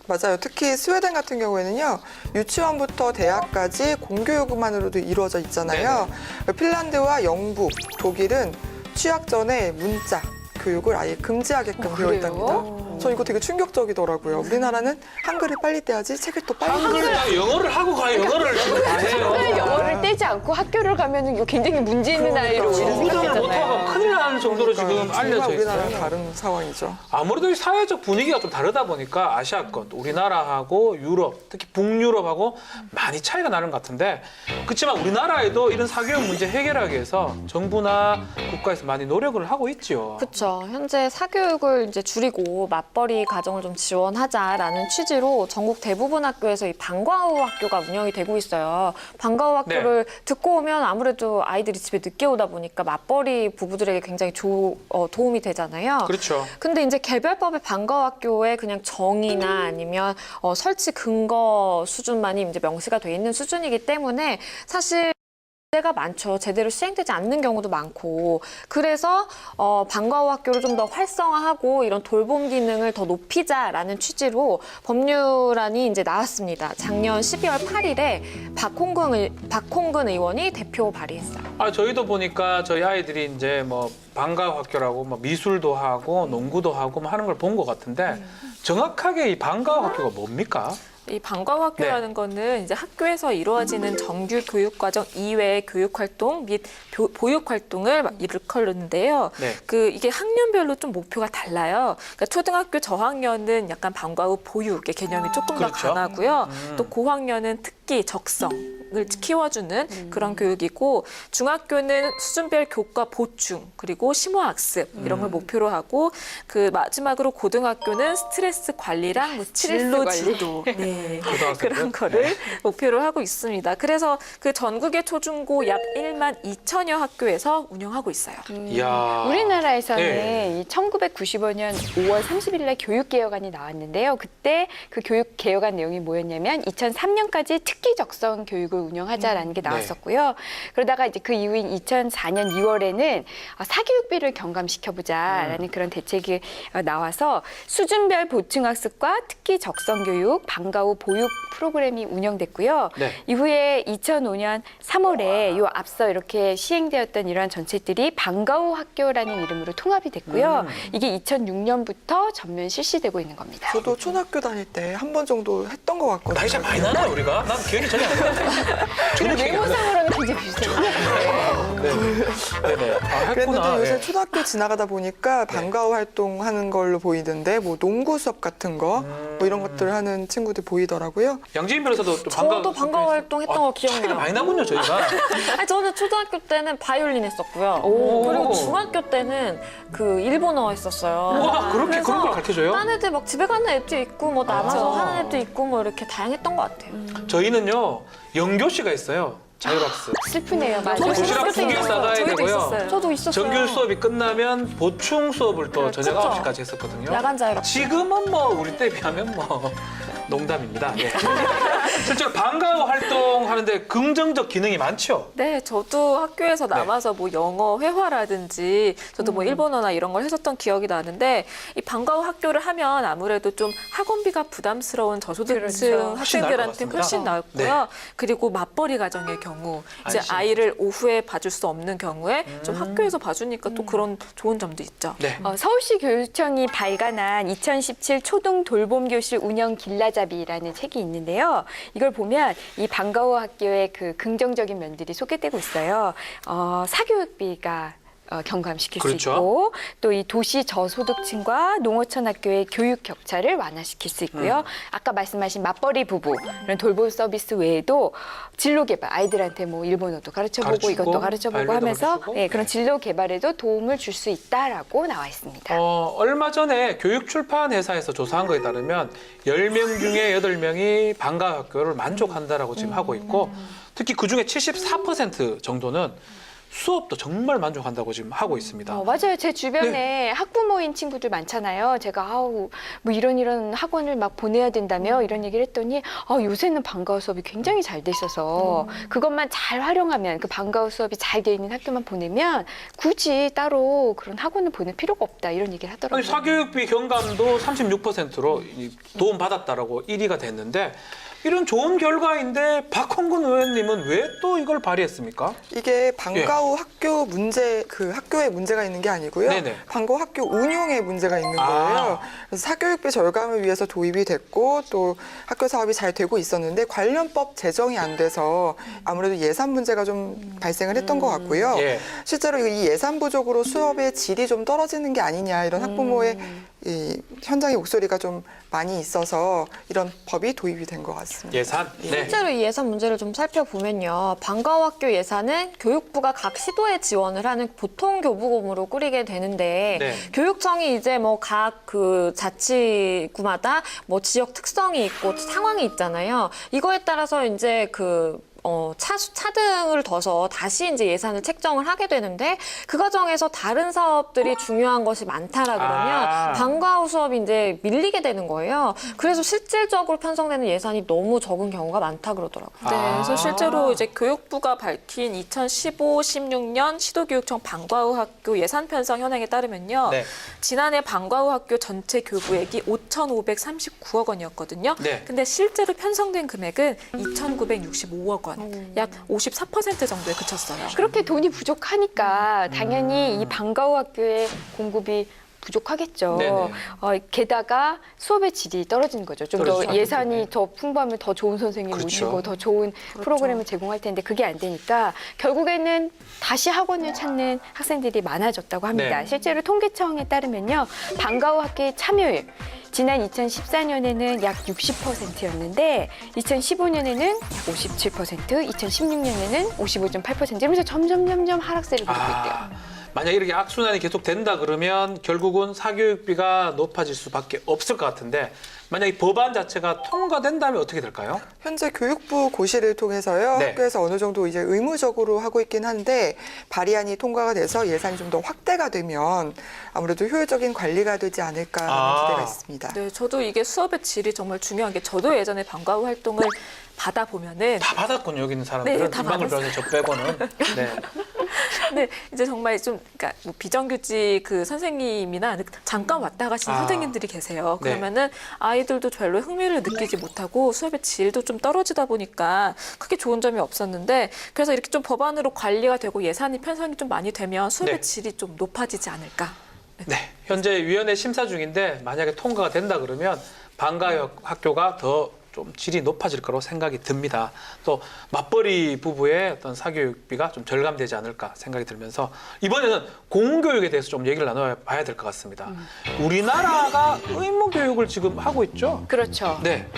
맞아요. 특히 스웨덴 같은 경우에는요. 유치원부터 대학까지 공교육만으로도 이루어져 있잖아요. 핀란드와 영국, 독일은 취학 전에 문자 교육을 아예 금지하게끔 되어 있답니다. 저 이거 되게 충격적이더라고요. 우리나라는 한글을 빨리 떼야지 책을 또 빨리 한글 영어를 하고 가요. 영어를 다 해요. 영어를 떼지 않고 학교를 가면은 이거 굉장히 문제 있는 아이로 오히려 공부를 못하고 생각했잖아요. 큰일 나는 정도로 지금 정말 알려져 우리나라랑 있어요. 다른 상황이죠. 아무래도 이 사회적 분위기가 좀 다르다 보니까 아시아권, 우리나라하고 유럽, 특히 북유럽하고 많이 차이가 나는 것 같은데 그렇지만 우리나라에도 이런 사교육 문제 해결하기 위해서 정부나 국가에서 많이 노력을 하고 있죠. 그렇죠. 현재 사교육을 이제 줄이고 맞벌이 가정을 좀 지원하자라는 취지로 전국 대부분 학교에서 이 방과후 학교가 운영이 되고 있어요. 방과후 학교를 듣고 오면 아무래도 아이들이 집에 늦게 오다 보니까 맞벌이 부부들에게 굉장히 도움이 되잖아요. 그렇죠. 근데 이제 개별법의 방과후 학교에 그냥 정의나 아니면 설치 근거 수준만이 이제 명시가 돼 있는 수준이기 때문에 사실 문제가 많죠. 제대로 시행되지 않는 경우도 많고 그래서 방과후 학교를 좀 더 활성화하고 이런 돌봄 기능을 더 높이자라는 취지로 법률안이 이제 나왔습니다. 작년 12월 8일에 박홍근 의원이 대표 발의했어요. 저희도 보니까 저희 아이들이 이제 뭐 방과후 학교라고 뭐 미술도 하고 농구도 하고 뭐 하는 걸 본 것 같은데 정확하게 이 방과후 학교가 뭡니까? 이 방과후 학교라는 거는 이제 학교에서 이루어지는 정규 교육 과정 이외의 교육 활동 및 보육 활동을 일컬는데요. 네. 이게 학년별로 좀 목표가 달라요. 그러니까 초등학교 저학년은 약간 방과후 보육의 개념이 조금 더 그렇죠. 강하고요. 또 고학년은 특기 적성을 키워주는 그런 교육이고, 중학교는 수준별 교과 보충 그리고 심화학습 이런 걸 목표로 하고, 마지막으로 고등학교는 스트레스 관리랑 진로 지도 네, 그런 거를 목표로 하고 있습니다. 그래서 전국의 초중고 약 1만 2천여 학교에서 운영하고 있어요. 이야. 우리나라에서는 네. 이 1995년 5월 30일 날 교육개혁안이 나왔는데요. 그때 그 교육개혁안 내용이 뭐였냐면 2003년까지 특기 적성 교육을 운영하자라는 게 나왔었고요. 그러다가 이제 그 이후인 2004년 2월에는 사교육비를 경감시켜보자라는 그런 대책이 나와서 수준별 보충학습과 특기 적성 교육, 방과후 보육 프로그램이 운영됐고요. 네. 이후에 2005년 3월에 요 앞서 이렇게 시행되었던 이러한 정책들이 방과후 학교라는 이름으로 통합이 됐고요. 이게 2006년부터 전면 실시되고 있는 겁니다. 저도 초등학교 다닐 때 한 번 정도 했던 것 같거든요. 나이 차 많이 나나요, 우리가? 난 기억이 전혀 안 나요. 전혀 기억이 안 나요. 외모상으로는 굉장히 비슷해요. 네네. 아, 그랬는데 했구나. 요새 예. 초등학교 지나가다 보니까 방과후 활동하는 걸로 보이던데 뭐 농구 수업 같은 거 뭐 이런 것들 하는 친구들 보이더라고요. 양지인 변호사도 또 저도 방과후 활동했던 거 기억나요. 차이가 많이 나군요, 저희가. 아니, 저는 초등학교 때는 바이올린 했었고요. 오. 그리고 중학교 때는 일본어 했었어요. 우와, 그렇게 그런 걸 가르쳐줘요? 딴 애들 막 집에 가는 애도 있고 뭐 남아서 아. 하는 애도 있고 뭐 이렇게 다양했던 것 같아요. 저희는요, 영교시가 있어요. 자율학습. 슬프네요. 맞아요. 저도 도시락 중학교 때 2개 있었어요. 싸가야 저희도 되고요. 있었어요. 저도 있었어요. 정규 수업이 끝나면 보충 수업을 또 저녁 그쵸. 9시까지 했었거든요. 야간 자율학습. 지금은 뭐 우리 때 비하면 뭐 농담입니다. 예. 실제로 방과후 활동하는데 긍정적 기능이 많죠. 네, 저도 학교에서 남아서 뭐 영어 회화라든지 저도 뭐 일본어나 이런 걸 했었던 기억이 나는데, 이 방과후 학교를 하면 아무래도 좀 학원비가 부담스러운 저소득층 그렇죠. 훨씬 나을 것 학생들한테 같습니다. 훨씬 나았고요. 그리고 맞벌이 가정의 경우, 이제 안심. 아이를 오후에 봐줄 수 없는 경우에 좀 학교에서 봐주니까 또 그런 좋은 점도 있죠. 네. 서울시 교육청이 발간한 2017 초등 돌봄교실 운영 길라잡이라는 책이 있는데요. 이걸 보면 이 방과후 학교의 그 긍정적인 면들이 소개되고 있어요. 사교육비가 경감시킬 그렇죠. 수 있고, 또 이 도시 저소득층과 농어촌 학교의 교육 격차를 완화시킬 수 있고요. 아까 말씀하신 맞벌이 부부 이런 돌봄 서비스 외에도 진로 개발, 아이들한테 뭐 일본어도 가르쳐보고 가르치고, 이것도 가르쳐보고 발레도 하면서 가르치고. 예, 그런 진로 개발에도 도움을 줄 수 있다라고 나와 있습니다. 얼마 전에 교육출판 회사에서 조사한 거에 따르면 10명 중에 8명이 방과후 학교를 만족한다라고 지금 하고 있고, 특히 그중에 74% 정도는 수업도 정말 만족한다고 지금 하고 있습니다. 맞아요. 제 주변에 학부모인 친구들 많잖아요. 제가 뭐 이런 학원을 막 보내야 된다며 이런 얘기를 했더니 요새는 방과후 수업이 굉장히 잘 돼 있어서 그것만 잘 활용하면, 그 방과후 수업이 잘 돼 있는 학교만 보내면 굳이 따로 그런 학원을 보낼 필요가 없다, 이런 얘기를 하더라고요. 아니, 사교육비 경감도 36%로 도움 받았다라고 1위가 됐는데, 이런 좋은 결과인데 박홍근 의원님은 왜 또 이걸 발의했습니까? 이게 방과후 학교 문제, 그 학교에 문제가 있는 게 아니고요. 네네. 방과후 학교 운용에 문제가 있는 아. 거예요. 그래서 사교육비 절감을 위해서 도입이 됐고 또 학교 사업이 잘 되고 있었는데 관련법 제정이 안 돼서 아무래도 예산 문제가 좀 발생을 했던 것 같고요. 예. 실제로 이 예산 부족으로 수업의 질이 좀 떨어지는 게 아니냐, 이런 학부모의 이 현장의 목소리가 좀 많이 있어서 이런 법이 도입이 된 것 같습니다. 예산? 네. 실제로 이 예산 문제를 좀 살펴보면요. 방과후 학교 예산은 교육부가 각 시도에 지원을 하는 보통 교부금으로 꾸리게 되는데, 네. 교육청이 이제 뭐 각 그 자치구마다 뭐 지역 특성이 있고 상황이 있잖아요. 이거에 따라서 이제 차등을 둬서 다시 이제 예산을 책정을 하게 되는데, 그 과정에서 다른 사업들이 중요한 것이 많다라 그러면 방과후 수업이 이제 밀리게 되는 거예요. 그래서 실질적으로 편성되는 예산이 너무 적은 경우가 많다 그러더라고요. 네, 그래서 실제로 이제 교육부가 밝힌 2015-16년 시도교육청 방과후 학교 예산 편성 현황에 따르면요. 네. 지난해 방과후 학교 전체 교부액이 5,539억 원이었거든요. 네. 근데 실제로 편성된 금액은 2,965억 원, 약 54% 정도에 그쳤어요. 그렇게 돈이 부족하니까 당연히 이 방과후 학교의 공급이 부족하겠죠. 네네. 게다가 수업의 질이 떨어지는 거죠. 좀 더 그렇죠. 예산이 더 풍부하면 더 좋은 선생님 그렇죠. 모시고 더 좋은 프로그램을 제공할 텐데 그게 안 되니까 결국에는 다시 학원을 찾는 학생들이 많아졌다고 합니다. 네. 실제로 통계청에 따르면요. 방과 후 학교의 참여율 지난 2014년에는 약 60%였는데 2015년에는 약 57%, 2016년에는 55.8% 이러면서 점점 하락세를 보이고 있대요. 만약 이렇게 악순환이 계속 된다 그러면 결국은 사교육비가 높아질 수밖에 없을 것 같은데 만약 이 법안 자체가 통과된다면 어떻게 될까요? 현재 교육부 고시를 통해서요. 네. 학교에서 어느 정도 이제 의무적으로 하고 있긴 한데 발의안이 통과가 돼서 예산이 좀 더 확대가 되면 아무래도 효율적인 관리가 되지 않을까라는 기대가 있습니다. 네, 저도 이게 수업의 질이 정말 중요한 게 저도 예전에 방과 후 활동을 받아보면은 다 받았군요, 여기 있는 사람들은. 네, 다 이방울 받았어요. 변호사 저 빼고는. 네. 근데 이제 정말 좀 그러니까 뭐 비정규직 그 선생님이나 잠깐 왔다 가시는 선생님들이 계세요. 네. 그러면은 아이들도 별로 흥미를 느끼지 못하고 수업의 질도 좀 떨어지다 보니까 크게 좋은 점이 없었는데 그래서 이렇게 좀 법안으로 관리가 되고 예산이 편성이 좀 많이 되면 수업의 네. 질이 좀 높아지지 않을까. 네. 현재 위원회 심사 중인데 만약에 통과가 된다 그러면 방과 학교가 더 좀 질이 높아질 거라고 생각이 듭니다. 또 맞벌이 부부의 어떤 사교육비가 좀 절감되지 않을까 생각이 들면서 이번에는 공교육에 대해서 좀 얘기를 나눠봐야 될 것 같습니다. 우리나라가 의무교육을 지금 하고 있죠? 그렇죠. 네.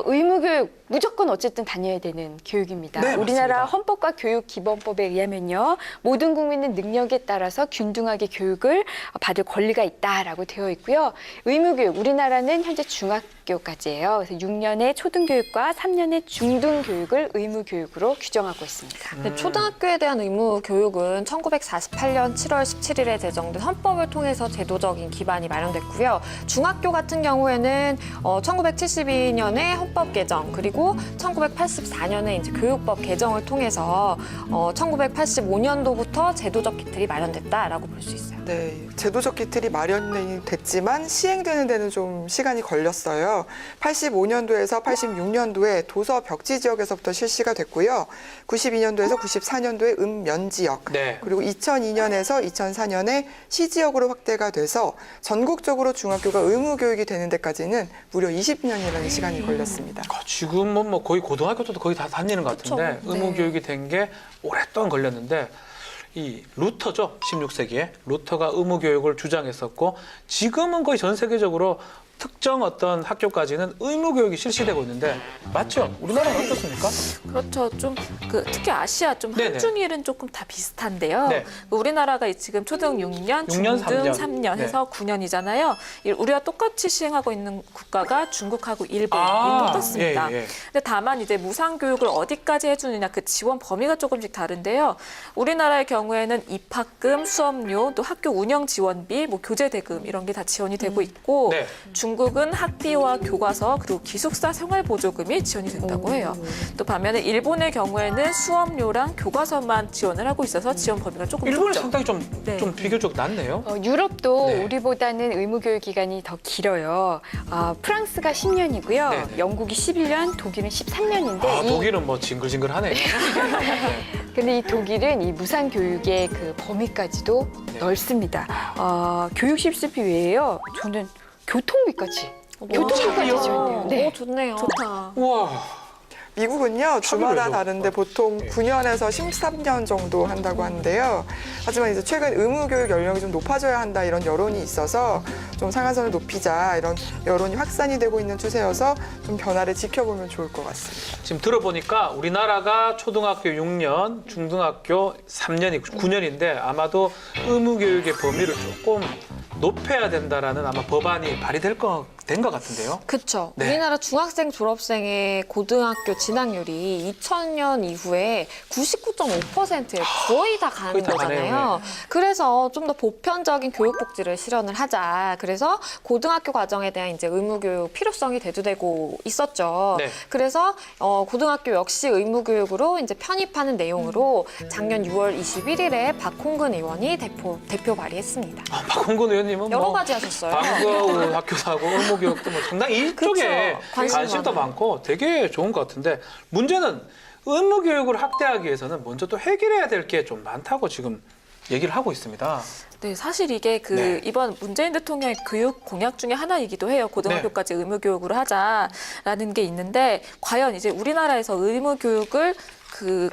의무교육 무조건 어쨌든 다녀야 되는 교육입니다. 네, 우리나라 맞습니다. 헌법과 교육기본법에 의하면요. 모든 국민은 능력에 따라서 균등하게 교육을 받을 권리가 있다라고 되어 있고요. 의무교육, 우리나라는 현재 중학교까지예요. 그래서 6년의 초등교육과 3년의 중등교육을 의무교육으로 규정하고 있습니다. 네, 초등학교에 대한 의무 교육은 1948년 7월 17일에 제정된 헌법을 통해서 제도적인 기반이 마련됐고요. 중학교 같은 경우에는 1972년에 헌법 개정 그리고 1984년에 이제 교육법 개정을 통해서 1985년도부터 제도적 기틀이 마련됐다라고 볼 수 있어요. 네, 제도적 기틀이 마련이 됐지만 시행되는 데는 좀 시간이 걸렸어요. 85년도에서 86년도에 도서 벽지 지역에서부터 실시가 됐고요. 92년도에서 94년도에 면 지역, 네. 그리고 2002년에서 2004년에 시 지역으로 확대가 돼서 전국적으로 중학교가 의무 교육이 되는 데까지는 무려 20년이라는 시간이 걸렸습니다. 지금은 뭐 거의 고등학교도 거의 다 다니는 것 같은데 그쵸. 의무교육이 된 게 오랫동안 걸렸는데 이 루터죠. 16세기에 루터가 의무교육을 주장했었고 지금은 거의 전 세계적으로 특정 어떤 학교까지는 의무교육이 실시되고 있는데 맞죠? 우리나라는 어떻습니까? 그렇죠. 좀 특히 아시아 좀 네네. 한중일은 조금 다 비슷한데요. 네. 우리나라가 지금 초등 6년, 6년, 중등 3년. 3년 해서 9년이잖아요. 우리와 똑같이 시행하고 있는 국가가 중국하고 일본이 똑같습니다. 예, 예. 근데 다만 이제 무상 교육을 어디까지 해주느냐 그 지원 범위가 조금씩 다른데요. 우리나라의 경우에는 입학금, 수업료, 또 학교 운영 지원비, 뭐 교재 대금 이런 게 다 지원이 되고 있고 네. 중국은 학비와 교과서 그리고 기숙사 생활보조금이 지원이 된다고 해요. 또 반면에 일본의 경우에는 수업료랑 교과서만 지원을 하고 있어서 지원 범위가 조금 일본이 좁죠. 상당히 좀 네. 비교적 낫네요. 유럽도 네. 우리보다는 의무교육 기간이 더 길어요. 프랑스가 10년이고요. 네. 영국이 11년, 독일은 13년인데 독일은 뭐 징글징글하네요. 근데 이 독일은 이 무상 교육의 그 범위까지도 네. 넓습니다. 교육 실습비 외에요. 저는 교통비까지. 교통비까지 지원돼요. 네. 오, 좋네요. 좋다. 우와. 미국은요, 주마다 하기로 다른데 보통 9년에서 13년 정도 한다고 하는데요. 하지만 이제 최근 의무교육 연령이 좀 높아져야 한다 이런 여론이 있어서 좀 상한선을 높이자 이런 여론이 확산이 되고 있는 추세여서 좀 변화를 지켜보면 좋을 것 같습니다. 지금 들어보니까 우리나라가 초등학교 6년, 중등학교 3년이 9년인데 아마도 의무교육의 범위를 조금 높여야 된다라는 아마 법안이 발의될 된 것 같은데요. 그렇죠. 네. 우리나라 중학생 졸업생의 고등학교 진학률이 2000년 이후에 99.5%에 거의 다 가는 거의 다 거잖아요. 가네요, 네. 그래서 좀 더 보편적인 교육 복지를 실현을 하자. 그래서 고등학교 과정에 대한 이제 의무 교육 필요성이 대두되고 있었죠. 네. 그래서 고등학교 역시 의무 교육으로 이제 편입하는 내용으로 작년 6월 21일에 박홍근 의원이 대표 발의했습니다. 박홍근 의원님은 여러 뭐 가지 하셨어요. 방과 학교도 하고 의무교육도 뭐 상당히 이쪽에 그쵸. 관심이 관심도 많고 되게 좋은 것 같은데 문제는 의무교육을 확대하기 위해서는 먼저 또 해결해야 될 게 좀 많다고 지금 얘기를 하고 있습니다. 네, 사실 이게 네. 이번 문재인 대통령의 교육 공약 중에 하나이기도 해요. 고등학교까지 의무 교육으로 하자라는 게 있는데 과연 이제 우리나라에서 의무 교육을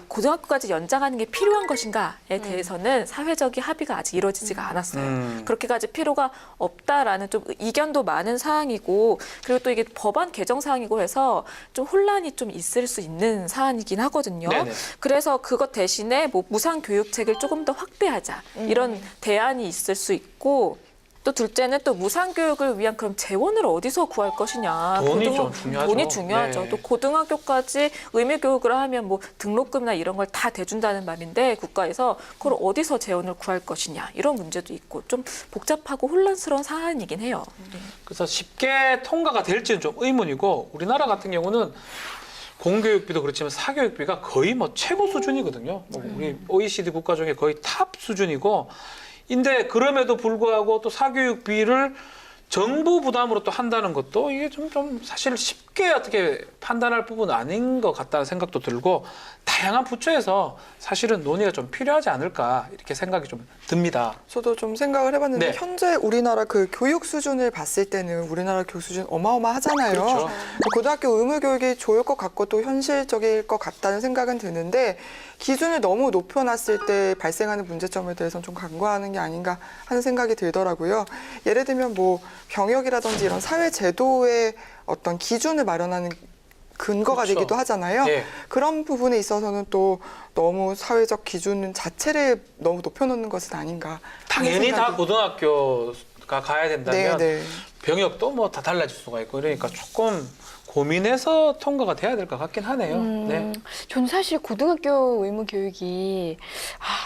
고등학교까지 연장하는 게 필요한 것인가에 대해서는 사회적인 합의가 아직 이루어지지가 않았어요. 그렇게까지 필요가 없다라는 좀 이견도 많은 사항이고, 그리고 또 이게 법안 개정 사항이고 해서 좀 혼란이 좀 있을 수 있는 사안이긴 하거든요. 네네. 그래서 그것 대신에 뭐 무상 교육책을 조금 더 확대하자 이런 대안이 있을 수 있고, 또 둘째는 또 무상 교육을 위한 그럼 재원을 어디서 구할 것이냐. 돈이 좀 중요하죠. 돈이 중요하죠. 네. 또 고등학교까지 의무 교육을 하면 뭐 등록금이나 이런 걸 다 대준다는 말인데 국가에서 그걸 어디서 재원을 구할 것이냐 이런 문제도 있고 좀 복잡하고 혼란스러운 사안이긴 해요. 그래서 쉽게 통과가 될지는 좀 의문이고, 우리나라 같은 경우는 공교육비도 그렇지만 사교육비가 거의 뭐 최고 수준이거든요. 뭐 우리 OECD 국가 중에 거의 탑 수준이고, 인데 그럼에도 불구하고 또 사교육비를 정부 부담으로 또 한다는 것도 이게 좀 사실 쉽게 어떻게 판단할 부분은 아닌 것 같다는 생각도 들고, 다양한 부처에서 사실은 논의가 좀 필요하지 않을까 이렇게 생각이 좀 듭니다. 저도 좀 생각을 해봤는데 네. 현재 우리나라 그 교육 수준을 봤을 때는 우리나라 교육 수준 어마어마하잖아요. 그렇죠. 고등학교 의무 교육이 좋을 것 같고 또 현실적일 것 같다는 생각은 드는데, 기준을 너무 높여놨을 때 발생하는 문제점에 대해서는 좀 간과하는 게 아닌가 하는 생각이 들더라고요. 예를 들면 뭐 병역이라든지 이런 사회 제도의 어떤 기준을 마련하는 근거가 그렇죠. 되기도 하잖아요. 예. 그런 부분에 있어서는 또 너무 사회적 기준 자체를 너무 높여놓는 것은 아닌가 하는 당연히 다 생각이- 고등학교가 가야 된다면 네. 병역도 뭐 다 달라질 수가 있고, 그러니까 조금 고민해서 통과가 돼야 될 것 같긴 하네요. 네. 저는 사실 고등학교 의무 교육이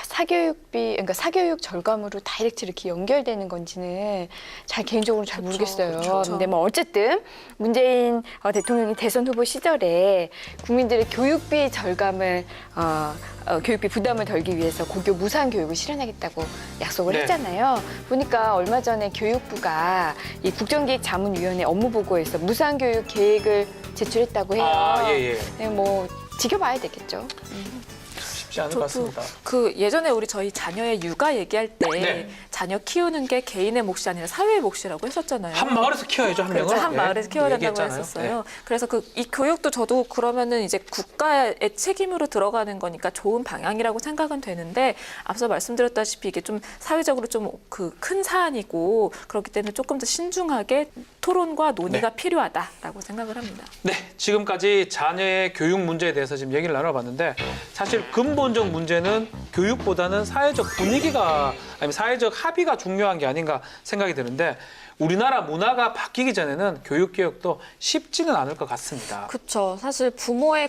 사교육비, 그러니까 사교육 절감으로 다이렉트 이렇게 연결되는 건지는 잘 개인적으로 잘 모르겠어요. 그렇죠. 근데 뭐 어쨌든 문재인 대통령이 대선 후보 시절에 국민들의 교육비 절감을 교육비 부담을 덜기 위해서 고교 무상 교육을 실현하겠다고 약속을 네. 했잖아요. 보니까 얼마 전에 교육부가 이 국정기획자문위원회 업무보고에서 무상 교육 계획을 제출했다고 해요. 예. 네, 뭐 지켜봐야 되겠죠. 쉽지 않을 것 같습니다. 예전에 우리 저희 자녀의 육아 얘기할 때 네. 자녀 키우는 게 개인의 몫이 아니라 사회의 몫이라고 했었잖아요. 한 마을에서 키워야죠, 한 명을. 그렇죠. 한 예. 마을에서 키워야 된다고 얘기했잖아요. 했었어요. 그래서 이 교육도 저도 그러면은 이제 국가의 책임으로 들어가는 거니까 좋은 방향이라고 생각은 되는데, 앞서 말씀드렸다시피 이게 좀 사회적으로 좀 큰 사안이고 그렇기 때문에 조금 더 신중하게 토론과 논의가 필요하다라고 생각을 합니다. 네, 지금까지 자녀의 교육 문제에 대해서 지금 얘기를 나눠봤는데, 사실 근본적 문제는 교육보다는 사회적 분위기가, 아니면 사회적 합의가 중요한 게 아닌가 생각이 드는데, 우리나라 문화가 바뀌기 전에는 교육개혁도 쉽지는 않을 것 같습니다. 그렇죠. 사실 부모가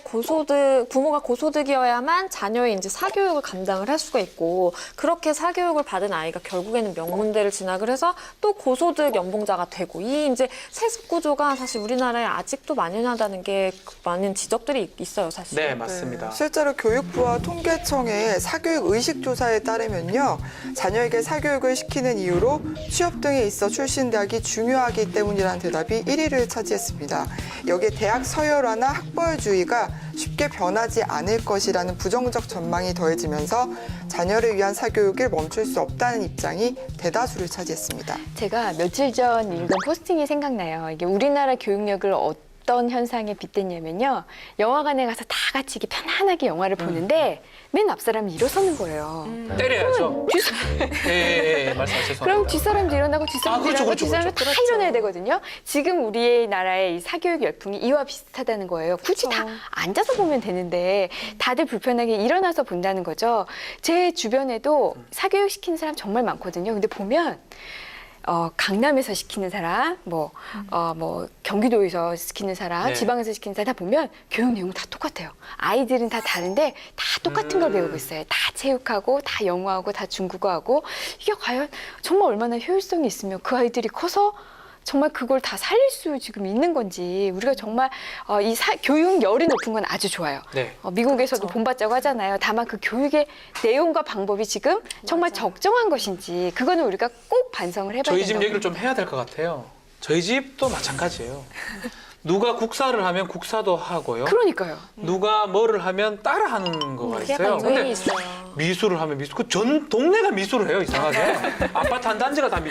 고소득이어야만 자녀의 이제 사교육을 감당을 할 수가 있고, 그렇게 사교육을 받은 아이가 결국에는 명문대를 진학을 해서 또 고소득 연봉자가 되고, 이 이제 세습 구조가 사실 우리나라에 아직도 만연하다는 게 많은 지적들이 있어요, 사실. 네, 맞습니다. 실제로 교육부와 통계청의 사교육 의식조사에 따르면요, 자녀에게 사교육을 시키는 이유로 취업 등에 있어 출신 대학이 중요하기 때문이라는 대답이 1위를 차지했습니다. 여기에 대학 서열화나 학벌주의가 쉽게 변하지 않을 것이라는 부정적 전망이 더해지면서 자녀를 위한 사교육을 멈출 수 없다는 입장이 대다수를 차지했습니다. 제가 며칠 전 읽은 포스팅이 생각나요. 이게 우리나라 교육력을 어떤 현상에 빗댔냐면요. 영화관에 가서 다 같이 이렇게 편안하게 영화를 보는데 맨 앞 사람이 일어서는 거예요. 때려야죠. 예, 말씀하세요. 그럼 뒷사람도 일어나고 뒷사람도 그렇죠, 일어나고 그렇죠, 뒷사람도 다 일어나야 되거든요. 지금 우리나라의 이 사교육 열풍이 이와 비슷하다는 거예요. 굳이 다 앉아서 보면 되는데 다들 불편하게 일어나서 본다는 거죠. 제 주변에도 사교육 시키는 사람 정말 많거든요. 근데 보면 강남에서 시키는 사람, 뭐 경기도에서 시키는 사람, 네. 지방에서 시키는 사람 다 보면 교육 내용은 다 똑같아요. 아이들은 다 다른데 다 똑같은 걸 배우고 있어요. 다 체육하고, 다 영어하고, 다 중국어하고. 이게 과연 정말 얼마나 효율성이 있으면 그 아이들이 커서 정말 그걸 다 살릴 수 지금 있는 건지, 우리가 정말 교육열이 높은 건 아주 좋아요. 네. 미국에서도 본받자고 하잖아요. 다만 그 교육의 내용과 방법이 지금 정말 적정한 것인지, 그거는 우리가 꼭 반성을 해봐야 저희 집 된다고 얘기를 좀 해야 될 것 같아요. 저희 집도 마찬가지예요. 누가 국사를 하면 국사도 하고요. 그러니까요. 누가 뭐를 하면 따라하는 거가 그게 있어요. 약간 유행이 있어요. 미술을 하면 미술, 그 전 동네가 미술을 해요, 이상하게. 아파트 한 단지가 다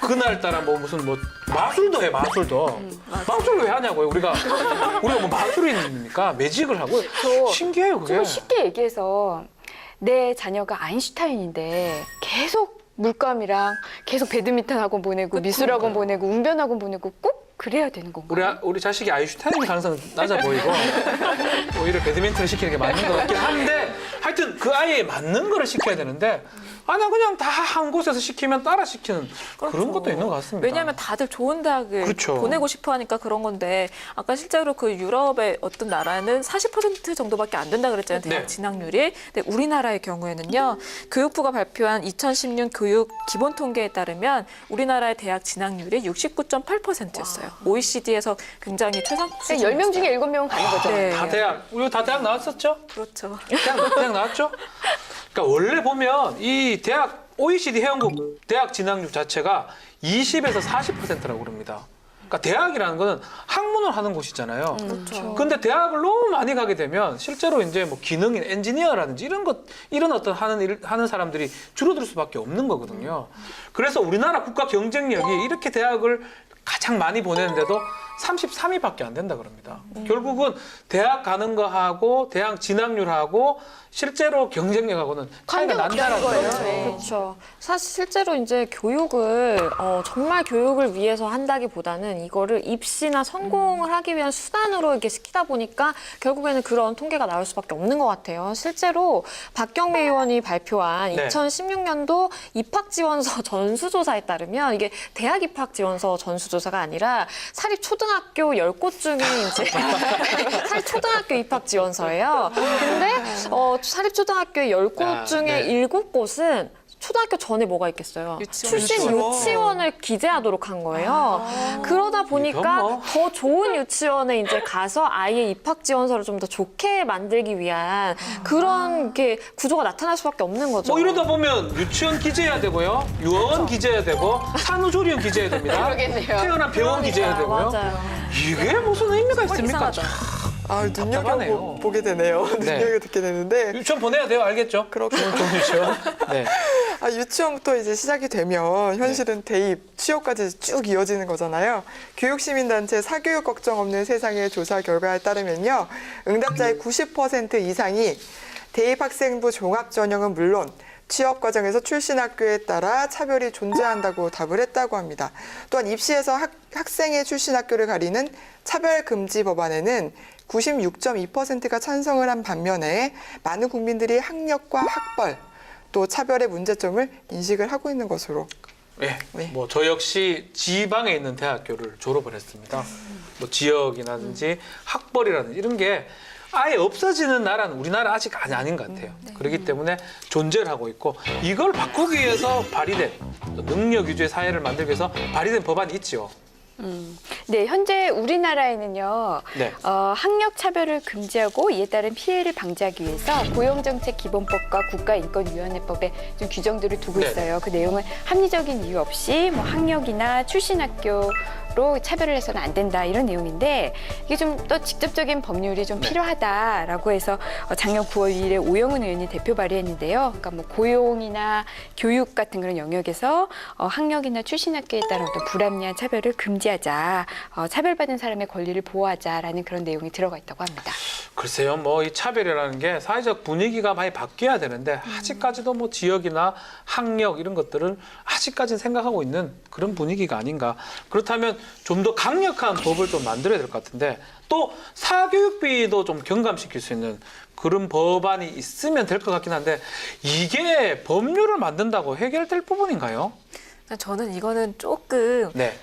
그날따라 뭐 무슨 뭐 마술도 해, 마술도. 마술을 왜 하냐고요, 우리가 뭐 마술인이니까 매직을 하고. 신기해요, 그게. 좀 쉽게 얘기해서 내 자녀가 아인슈타인인데 계속 물감이랑 계속 배드민턴 학원 보내고 미술 학원 보내고 웅변 학원 보내고 꼭 그래야 되는 건가요? 우리 자식이 아인슈타인일 가능성은 낮아 보이고 오히려 배드민턴을 시키는 게 맞는 것 같긴 한데 하여튼 그 아이에 맞는 거를 시켜야 되는데 나 그냥 다 한 곳에서 시키면 따라 시키는 그런 것도 있는 것 같습니다. 왜냐하면 다들 좋은 대학을 그렇죠. 보내고 싶어 하니까 그런 건데 아까 실제로 그 유럽의 어떤 나라는 40% 정도밖에 안 된다 그랬잖아요. 대학 네. 진학률이. 근데 우리나라의 경우에는요. 교육부가 발표한 2016 교육 기본 통계에 따르면 우리나라의 대학 진학률이 69.8%였어요. OECD에서 굉장히 최상 수준. 10명 중에 7명은 가는 거죠. 네. 우리 다 대학 나왔었죠? 그렇죠. 대학 나왔죠? 그러니까 원래 보면 이 대학 OECD 회원국 대학 진학률 자체가 20에서 40%라고 그럽니다. 그러니까 대학이라는 거는 학문을 하는 곳이잖아요. 그렇죠. 근데 대학을 너무 많이 가게 되면 실제로 이제 뭐 기능인 엔지니어라든지 이런 어떤 하는 사람들이 줄어들 수밖에 없는 거거든요. 그래서 우리나라 국가 경쟁력이 이렇게 대학을 가장 많이 보내는데도 33위밖에 안 된다 그럽니다. 결국은 대학 가는 거하고 대학 진학률하고 실제로 경쟁력하고는 차이가 난다는 거예요. 그렇죠. 사실 실제로 이제 교육을 정말 교육을 위해서 한다기보다는 이거를 입시나 성공을 하기 위한 수단으로 이렇게 시키다 보니까 결국에는 그런 통계가 나올 수밖에 없는 것 같아요. 실제로 박경미 의원이 발표한 네. 2016년도 입학 지원서 전수조사에 따르면 이게 대학 입학 지원서 전수조사가 아니라 사립 초등학교 10곳 중에 이제 사립 초등학교 입학 지원서예요. 근데 사립초등학교 10곳 중에 네. 7곳은 초등학교 전에 뭐가 있겠어요? 출신 유치원을 기재하도록 한 거예요. 그러다 보니까 이건 뭐. 더 좋은 유치원에 이제 가서 아이의 입학 지원서를 좀 더 좋게 만들기 위한 그런 게 구조가 나타날 수밖에 없는 거죠. 뭐 이러다 보면 유치원 기재해야 되고요. 유아원 기재해야 되고 산후조리원 기재해야 됩니다. 그러겠네요. 태어난 병원 기재해야 되고요. 맞아요. 이게 무슨 의미가 있습니까? 이상하다. 답답하네요. 눈여겨보게 되네요. 눈여겨 듣게 되는데. 유치원 보내야 돼요. 알겠죠? 그렇군요. 좋은 유치원. 네. 유치원부터 이제 시작이 되면 현실은 대입, 취업까지 쭉 이어지는 거잖아요. 교육시민단체 사교육 걱정 없는 세상의 조사 결과에 따르면요. 응답자의 90% 이상이 대입학생부 종합전형은 물론 취업 과정에서 출신 학교에 따라 차별이 존재한다고 답을 했다고 합니다. 또한 입시에서 학생의 출신 학교를 가리는 차별금지 법안에는 96.2%가 찬성을 한 반면에 많은 국민들이 학력과 학벌, 또 차별의 문제점을 인식을 하고 있는 것으로. 네. 네. 뭐 저 역시 지방에 있는 대학교를 졸업을 했습니다. 뭐 지역이라든지 학벌이라든지 이런 게 아예 없어지는 나라는 우리나라 아직 아닌 것 같아요. 그렇기 때문에 존재를 하고 있고 이걸 바꾸기 위해서 발의된 능력 위주의 사회를 만들기 위해서 발의된 법안이 있죠. 네, 현재 우리나라에는요, 네. 학력 차별을 금지하고 이에 따른 피해를 방지하기 위해서 고용정책기본법과 국가인권위원회법에 좀 규정들을 두고 네. 있어요. 그 내용은 합리적인 이유 없이 뭐 학력이나 출신 학교로 차별을 해서는 안 된다 이런 내용인데 이게 좀 더 직접적인 법률이 좀 네. 필요하다라고 해서 작년 9월 2일에 오영훈 의원이 대표 발의했는데요. 그러니까 뭐 고용이나 교육 같은 그런 영역에서 학력이나 출신 학교에 따른 어떤 불합리한 차별을 금지하자, 차별받은 사람의 권리를 보호하자라는 그런 내용이 들어가 있다고 합니다. 글쎄요, 뭐 이 차별이라는 게 사회적 분위기가 많이 바뀌어야 되는데 아직까지도 뭐 지역이나 학력 이런 것들을 아직까지는 생각하고 있는 그런 분위기가 아닌가. 그렇다면 좀 더 강력한 법을 좀 만들어야 될 것 같은데 또 사교육비도 좀 경감시킬 수 있는 그런 법안이 있으면 될 것 같긴 한데 이게 법률을 만든다고 해결될 부분인가요? 저는 이거는 조금 네.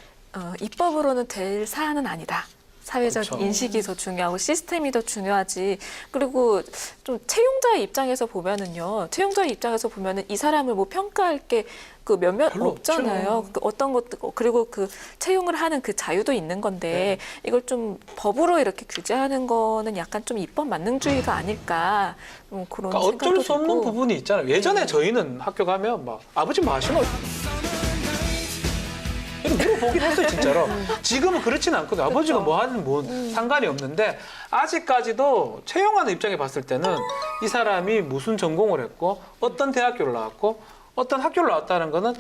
입법으로는 될 사안은 아니다. 사회적 그렇죠. 인식이 더 중요하고 시스템이 더 중요하지. 그리고 좀 채용자의 입장에서 보면은요. 채용자의 입장에서 보면은 이 사람을 뭐 평가할 게 그 몇몇 별로 없잖아요. 없죠. 그 어떤 것도 그리고 그 채용을 하는 그 자유도 있는 건데 이걸 좀 법으로 이렇게 규제하는 거는 약간 좀 입법 만능주의가 아닐까 그런 그러니까 생각도 어쩔 수 없는 들고. 부분이 있잖아요. 예전에 저희는 학교 가면 막 아버지 뭐 하시노? 이렇게 보긴 했어요, 진짜로. 지금은 그렇지는 않거든요. 아버지가 뭐 하든 뭐 상관이 없는데 아직까지도 채용하는 입장에 봤을 때는 이 사람이 무슨 전공을 했고 어떤 대학교를 나왔고 어떤 학교를 나왔다는 거는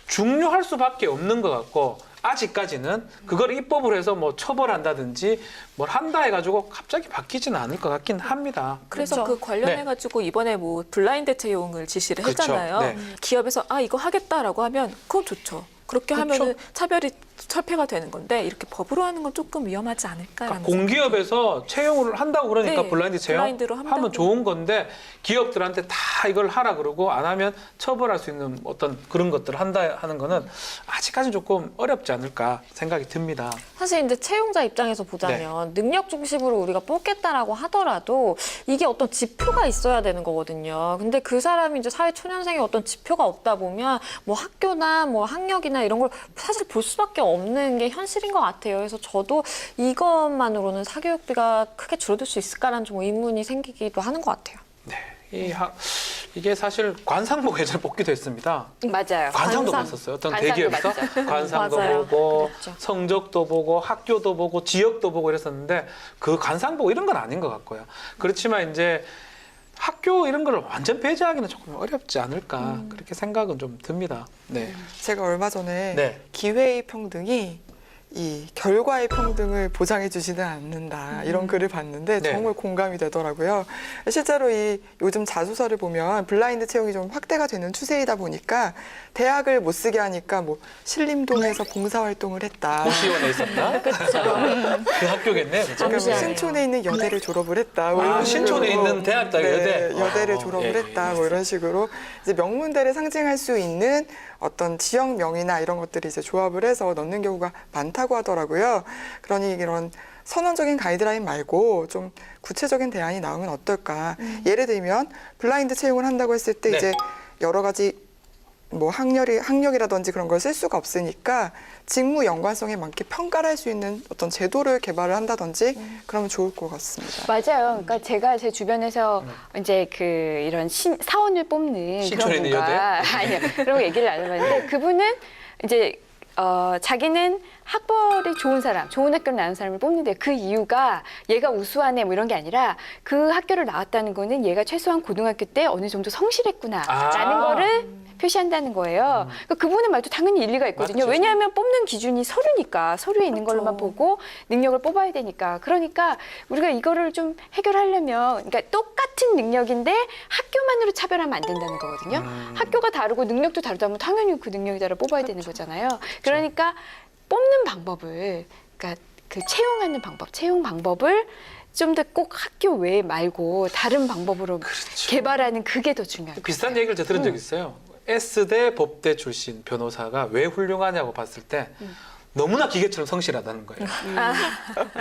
중요할 수밖에 없는 것 같고 아직까지는 그걸 입법을 해서 뭐 처벌한다든지 뭘 한다 해가지고 갑자기 바뀌지는 않을 것 같긴 합니다. 그래서 그렇죠. 그 관련해가지고 이번에 뭐 블라인드 채용을 지시를 그렇죠. 했잖아요. 네. 기업에서 이거 하겠다라고 하면 그건 좋죠. 그렇게 그렇죠. 하면은 차별이 철폐가 되는 건데 이렇게 법으로 하는 건 조금 위험하지 않을까라는 그러니까 공기업에서 채용을 한다고 그러니까 네, 블라인드 채용 블라인드로 한다고. 하면 좋은 건데 기업들한테 다 이걸 하라 그러고 안 하면 처벌할 수 있는 어떤 그런 것들을 한다 하는 거는 아직까지는 조금 어렵지 않을까 생각이 듭니다. 사실 이제 채용자 입장에서 보자면 능력 중심으로 우리가 뽑겠다라고 하더라도 이게 어떤 지표가 있어야 되는 거거든요. 근데 그 사람이 이제 사회 초년생이 어떤 지표가 없다 보면 뭐 학교나 뭐 학력이나 이런 걸 사실 볼 수밖에 없는 게 현실인 것 같아요. 그래서 저도 이것만으로는 사교육비가 크게 줄어들 수 있을까라는 좀 의문이 생기기도 하는 것 같아요. 네. 이게 사실 관상복 예전에 뽑기도 했습니다. 맞아요. 관상도 관상. 봤었어요. 어떤 관상도 대기업에서 봤죠. 관상도 맞아요. 보고 그랬죠. 성적도 보고 학교도 보고 지역도 보고 이랬었는데 그 관상 보고 이런 건 아닌 것 같고요. 그렇지만 이제 학교 이런 걸 완전 배제하기는 조금 어렵지 않을까 그렇게 생각은 좀 듭니다. 네. 제가 얼마 전에 네. 기회의 평등이 이 결과의 평등을 보장해 주지는 않는다 이런 글을 봤는데 네. 정말 공감이 되더라고요. 실제로 이 요즘 자소서를 보면 블라인드 채용이 좀 확대가 되는 추세이다 보니까 대학을 못 쓰게 하니까 뭐 신림동에서 봉사활동을 했다. 고시원에 있었나? 그 학교겠네. 그죠? 그러니까 뭐 신촌에 있는 여대를 졸업을 했다. 뭐 이런 신촌에 식으로. 있는 대학다 네, 여대. 여대를 졸업을 예, 했다. 뭐 이런 식으로 이제 명문대를 상징할 수 있는 어떤 지역명이나 이런 것들이 이제 조합을 해서 넣는 경우가 많다고 하더라고요. 그러니 이런 선언적인 가이드라인 말고 좀 구체적인 대안이 나오면 어떨까? 예를 들면 블라인드 채용을 한다고 했을 때 네. 이제 여러 가지 뭐 학력이라든지 그런 걸 쓸 수가 없으니까 직무 연관성에 맞게 평가를 할 수 있는 어떤 제도를 개발을 한다든지 그러면 좋을 것 같습니다. 맞아요. 그러니까 제가 제 주변에서 이제 그 이런 사원을 뽑는 신촌에 그런 있는 분과 아니요 그런 거 얘기를 나눠봤는데 그분은 이제 자기는 학벌이 좋은 사람, 좋은 학교를 나온 사람을 뽑는데 그 이유가 얘가 우수하네 뭐 이런 게 아니라 그 학교를 나왔다는 거는 얘가 최소한 고등학교 때 어느 정도 성실했구나라는 거를 표시한다는 거예요. 그러니까 그분의 말도 당연히 일리가 있거든요. 맞죠. 왜냐하면 뽑는 기준이 서류니까 서류에 있는 걸로만 보고 능력을 뽑아야 되니까. 그러니까 우리가 이거를 좀 해결하려면 그러니까 똑같은 능력인데 학교만으로 차별하면 안 된다는 거거든요. 학교가 다르고 능력도 다르다면 당연히 그 능력에 따라 뽑아야 되는 거잖아요. 그러니까 뽑는 방법을 그러니까 그 채용하는 방법, 채용 방법을 좀 더 꼭 학교 외 말고 다른 방법으로 개발하는 그게 더 중요해요. 비슷한 얘기를 제가 들은 적이 있어요. S대 법대 출신 변호사가 왜 훌륭하냐고 봤을 때 너무나 기계처럼 성실하다는 거예요.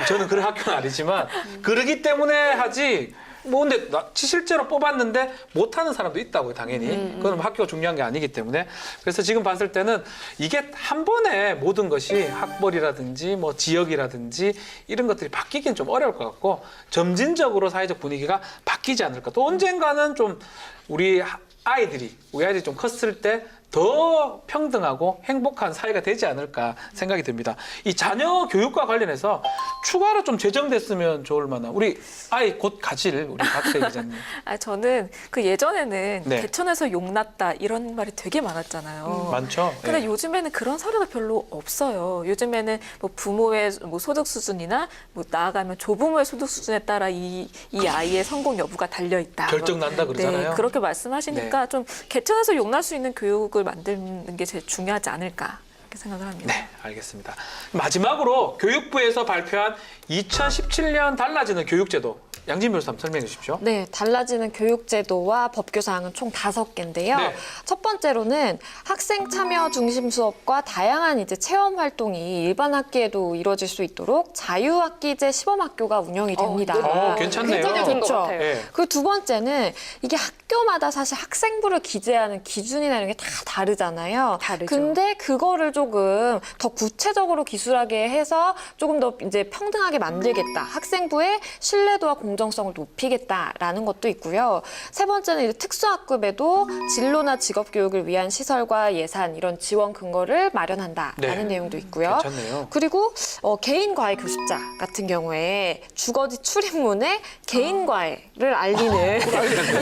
저는 그런 학교는 아니지만 그러기 때문에 하지 뭐 근데 실제로 뽑았는데 못하는 사람도 있다고요, 당연히. 그건 학교가 중요한 게 아니기 때문에. 그래서 지금 봤을 때는 이게 한 번에 모든 것이 학벌이라든지 뭐 지역이라든지 이런 것들이 바뀌긴 좀 어려울 것 같고 점진적으로 사회적 분위기가 바뀌지 않을까. 또 언젠가는 좀 우리 아이들이 좀 컸을 때 더 평등하고 행복한 사회가 되지 않을까 생각이 듭니다. 이 자녀 교육과 관련해서 추가로 좀 제정됐으면 좋을 만한 우리 아이 곧 가질 우리 박세 기자님. 저는 그 예전에는 네. 개천에서 용났다 이런 말이 되게 많았잖아요. 많죠. 근데 예. 요즘에는 그런 사례가 별로 없어요. 요즘에는 뭐 부모의 뭐 소득 수준이나 뭐 나아가면 조부모의 소득 수준에 따라 이 아이의 성공 여부가 달려 있다. 결정 난다 그러잖아요. 네, 그렇게 말씀하시니까 좀 개천에서 용날 수 있는 교육을 만드는 게 제일 중요하지 않을까 이렇게 생각을 합니다. 네, 알겠습니다. 마지막으로 교육부에서 발표한 2017년 달라지는 교육제도 양진 변호사 한번 설명해 주십시오. 네, 달라지는 교육제도와 법규 사항은 총 5개인데요. 네. 첫 번째로는 학생 참여 중심 수업과 다양한 이제 체험 활동이 일반 학기에도 이루어질 수 있도록 자유학기제 시범학교가 운영이 됩니다. 괜찮네요. 괜찮은 것 그렇죠. 같아요. 예. 그 두 번째는 이게 학교마다 사실 학생부를 기재하는 기준이나 이런 게 다 다르잖아요. 다르죠. 근데 그거를 조금 더 구체적으로 기술하게 해서 조금 더 이제 평등하게 만들겠다. 학생부의 신뢰도와 공정성을 공정성을 높이겠다라는 것도 있고요. 세 번째는 이제 특수학급에도 진로나 직업교육을 위한 시설과 예산 이런 지원 근거를 마련한다라는 네. 내용도 있고요. 괜찮네요. 그리고 개인 과외 교습자 같은 경우에 주거지 출입문에 개인 과외를 알리는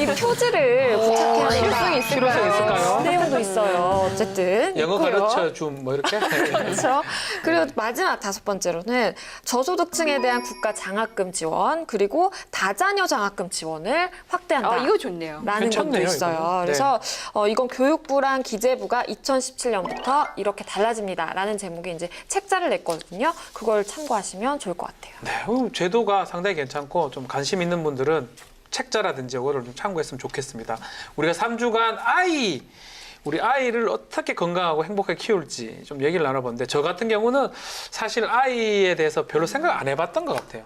이 표지를 부착해야 실효성이 실효성 있을까요? 내용도 있어요. 어쨌든 영어 있고요. 가르쳐 줌 뭐 이렇게. 그렇죠. 그리고 마지막 5번째로는 저소득층에 대한 국가 장학금 지원 그리고 다자녀 장학금 지원을 확대한다. 아, 이거 좋네요. 라는 것도 괜찮네요, 있어요. 이거. 네. 그래서 이건 교육부랑 기재부가 2017년부터 이렇게 달라집니다라는 제목의 이제 책자를 냈거든요. 그걸 참고하시면 좋을 것 같아요. 네, 제도가 상당히 괜찮고 좀 관심 있는 분들은 책자라든지 이거를 좀 참고했으면 좋겠습니다. 우리가 3주간 우리 아이를 어떻게 건강하고 행복하게 키울지 좀 얘기를 나눠봤는데 저 같은 경우는 사실 아이에 대해서 별로 생각 안 해봤던 것 같아요.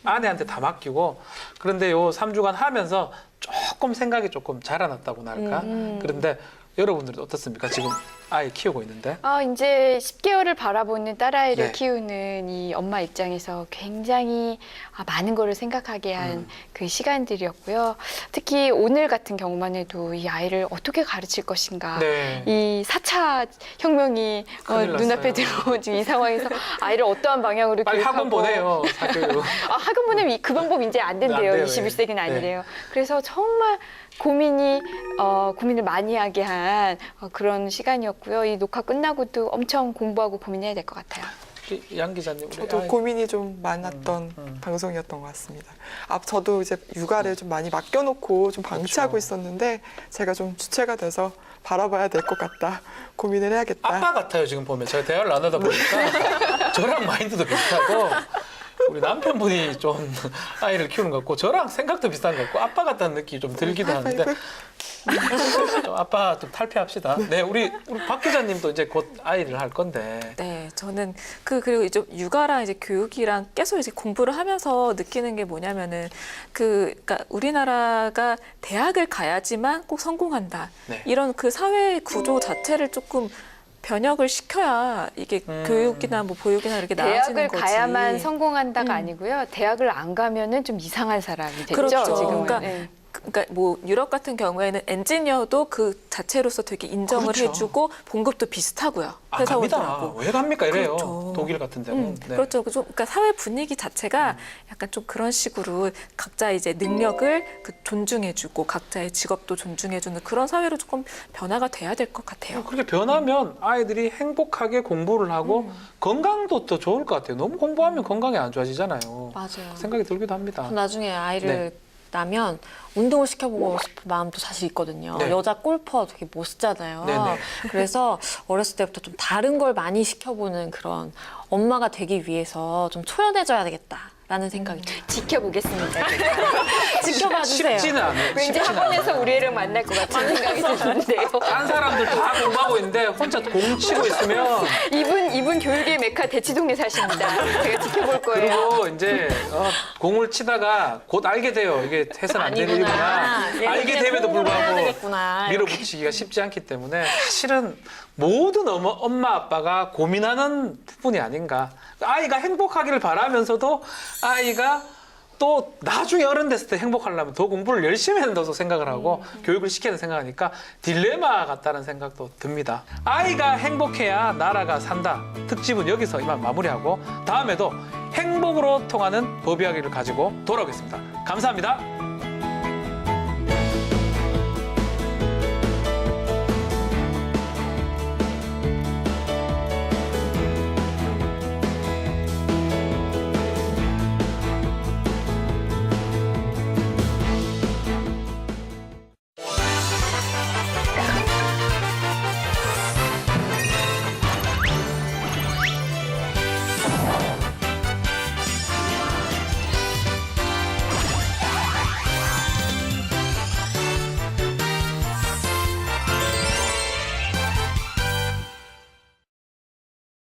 아내한테 다 맡기고 그런데 요 3주간 하면서 조금 생각이 조금 자라났다고나 할까? 그런데 여러분들은 어떻습니까? 지금 아이 키우고 있는데. 이제 10개월을 바라보는 딸아이를 네. 키우는 이 엄마 입장에서 굉장히 많은 거를 생각하게 한 그 시간들이었고요. 특히 오늘 같은 경우만 해도 이 아이를 어떻게 가르칠 것인가. 네. 이 4차 혁명이 큰일 눈앞에 났어요. 들어온 지금 이 상황에서 아이를 어떠한 방향으로 빨리 교육하고 학원 보내요. 사교육. 학원 보내면 그 방법 이제 안 된대요. 안 돼요, 21세기는 예. 아니래요. 그래서 정말 고민을 많이 하게 한 그런 시간이었고요. 이 녹화 끝나고도 엄청 공부하고 고민해야 될 것 같아요. 양 기자님. 우리 저도 아이. 고민이 좀 많았던 방송이었던 것 같습니다. 저도 이제 육아를 좀 많이 맡겨놓고 좀 방치하고 그렇죠. 있었는데 제가 좀 주체가 돼서 바라봐야 될 것 같다. 고민을 해야겠다. 아빠 같아요 지금 보면 제가 대화를 나누다 보니까 저랑 마인드도 비슷하고 우리 남편분이 좀 아이를 키우는 것 같고 저랑 생각도 비슷한 것 같고 아빠 같다는 느낌이 좀 들기도 하는데 좀 아빠 좀 탈피합시다. 네, 우리 박 기자님도 이제 곧 아이를 할 건데. 네, 저는 그리고 이제 육아랑 이제 교육이랑 계속 이제 공부를 하면서 느끼는 게 뭐냐면은 그러니까 우리나라가 대학을 가야지만 꼭 성공한다. 네. 이런 그 사회 구조 자체를 조금 변혁을 시켜야 이게 교육이나 뭐 보육이나 이렇게 나아지는 대학을 거지. 가야만 성공한다가 아니고요. 대학을 안 가면은 좀 이상한 사람이 됐죠. 그렇죠. 지금은. 그러니까 네. 그러니까 뭐 유럽 같은 경우에는 엔지니어도 그 자체로서 되게 인정을 그렇죠. 해주고 봉급도 비슷하고요. 안 갑니다. 왜 갑니까 이래요. 그렇죠. 독일 같은 데는. 네. 그렇죠. 그러니까 사회 분위기 자체가 약간 좀 그런 식으로 각자 이제 능력을 존중해주고 각자의 직업도 존중해주는 그런 사회로 조금 변화가 돼야 될 것 같아요. 그렇게 변하면 아이들이 행복하게 공부를 하고 건강도 더 좋을 것 같아요. 너무 공부하면 건강이 안 좋아지잖아요. 맞아요. 생각이 들기도 합니다. 나중에 아이를 네. 낳으면 운동을 시켜보고 싶은 마음도 사실 있거든요. 네. 여자 골퍼 되게 멋있잖아요. 네네. 그래서 어렸을 때부터 좀 다른 걸 많이 시켜보는 그런 엄마가 되기 위해서 좀 초연해져야 되겠다라는 생각이 들어요. 지켜보겠습니다. 지켜봐 주세요. 쉽지는 않아요. 왠지 쉽지는 않아요. 학원에서 우리 애랑 만날 것 같은 생각이 드는데요. 딴 사람들 다 공부하고 있는데 혼자 공 치고 있으면 이분 교육의 메카 대치동에 사십니다. 제가 지켜볼 거예요. 그리고 이제 공을 치다가 곧 알게 돼요. 이게 해서는 안 되는 일이구나. 알게 됨에도 불구하고 되겠구나. 밀어붙이기가 쉽지 않기 때문에 사실은 모든 엄마 아빠가 고민하는 부분이 아닌가. 아이가 행복하기를 바라면서도 아이가 또 나중에 어른 됐을 때 행복하려면 더 공부를 열심히 해야 된다고 생각을 하고 교육을 시켜야 된다고 생각하니까 딜레마 같다는 생각도 듭니다. 아이가 행복해야 나라가 산다. 특집은 여기서 이만 마무리하고 다음에도 행복으로 통하는 법 이야기를 가지고 돌아오겠습니다. 감사합니다.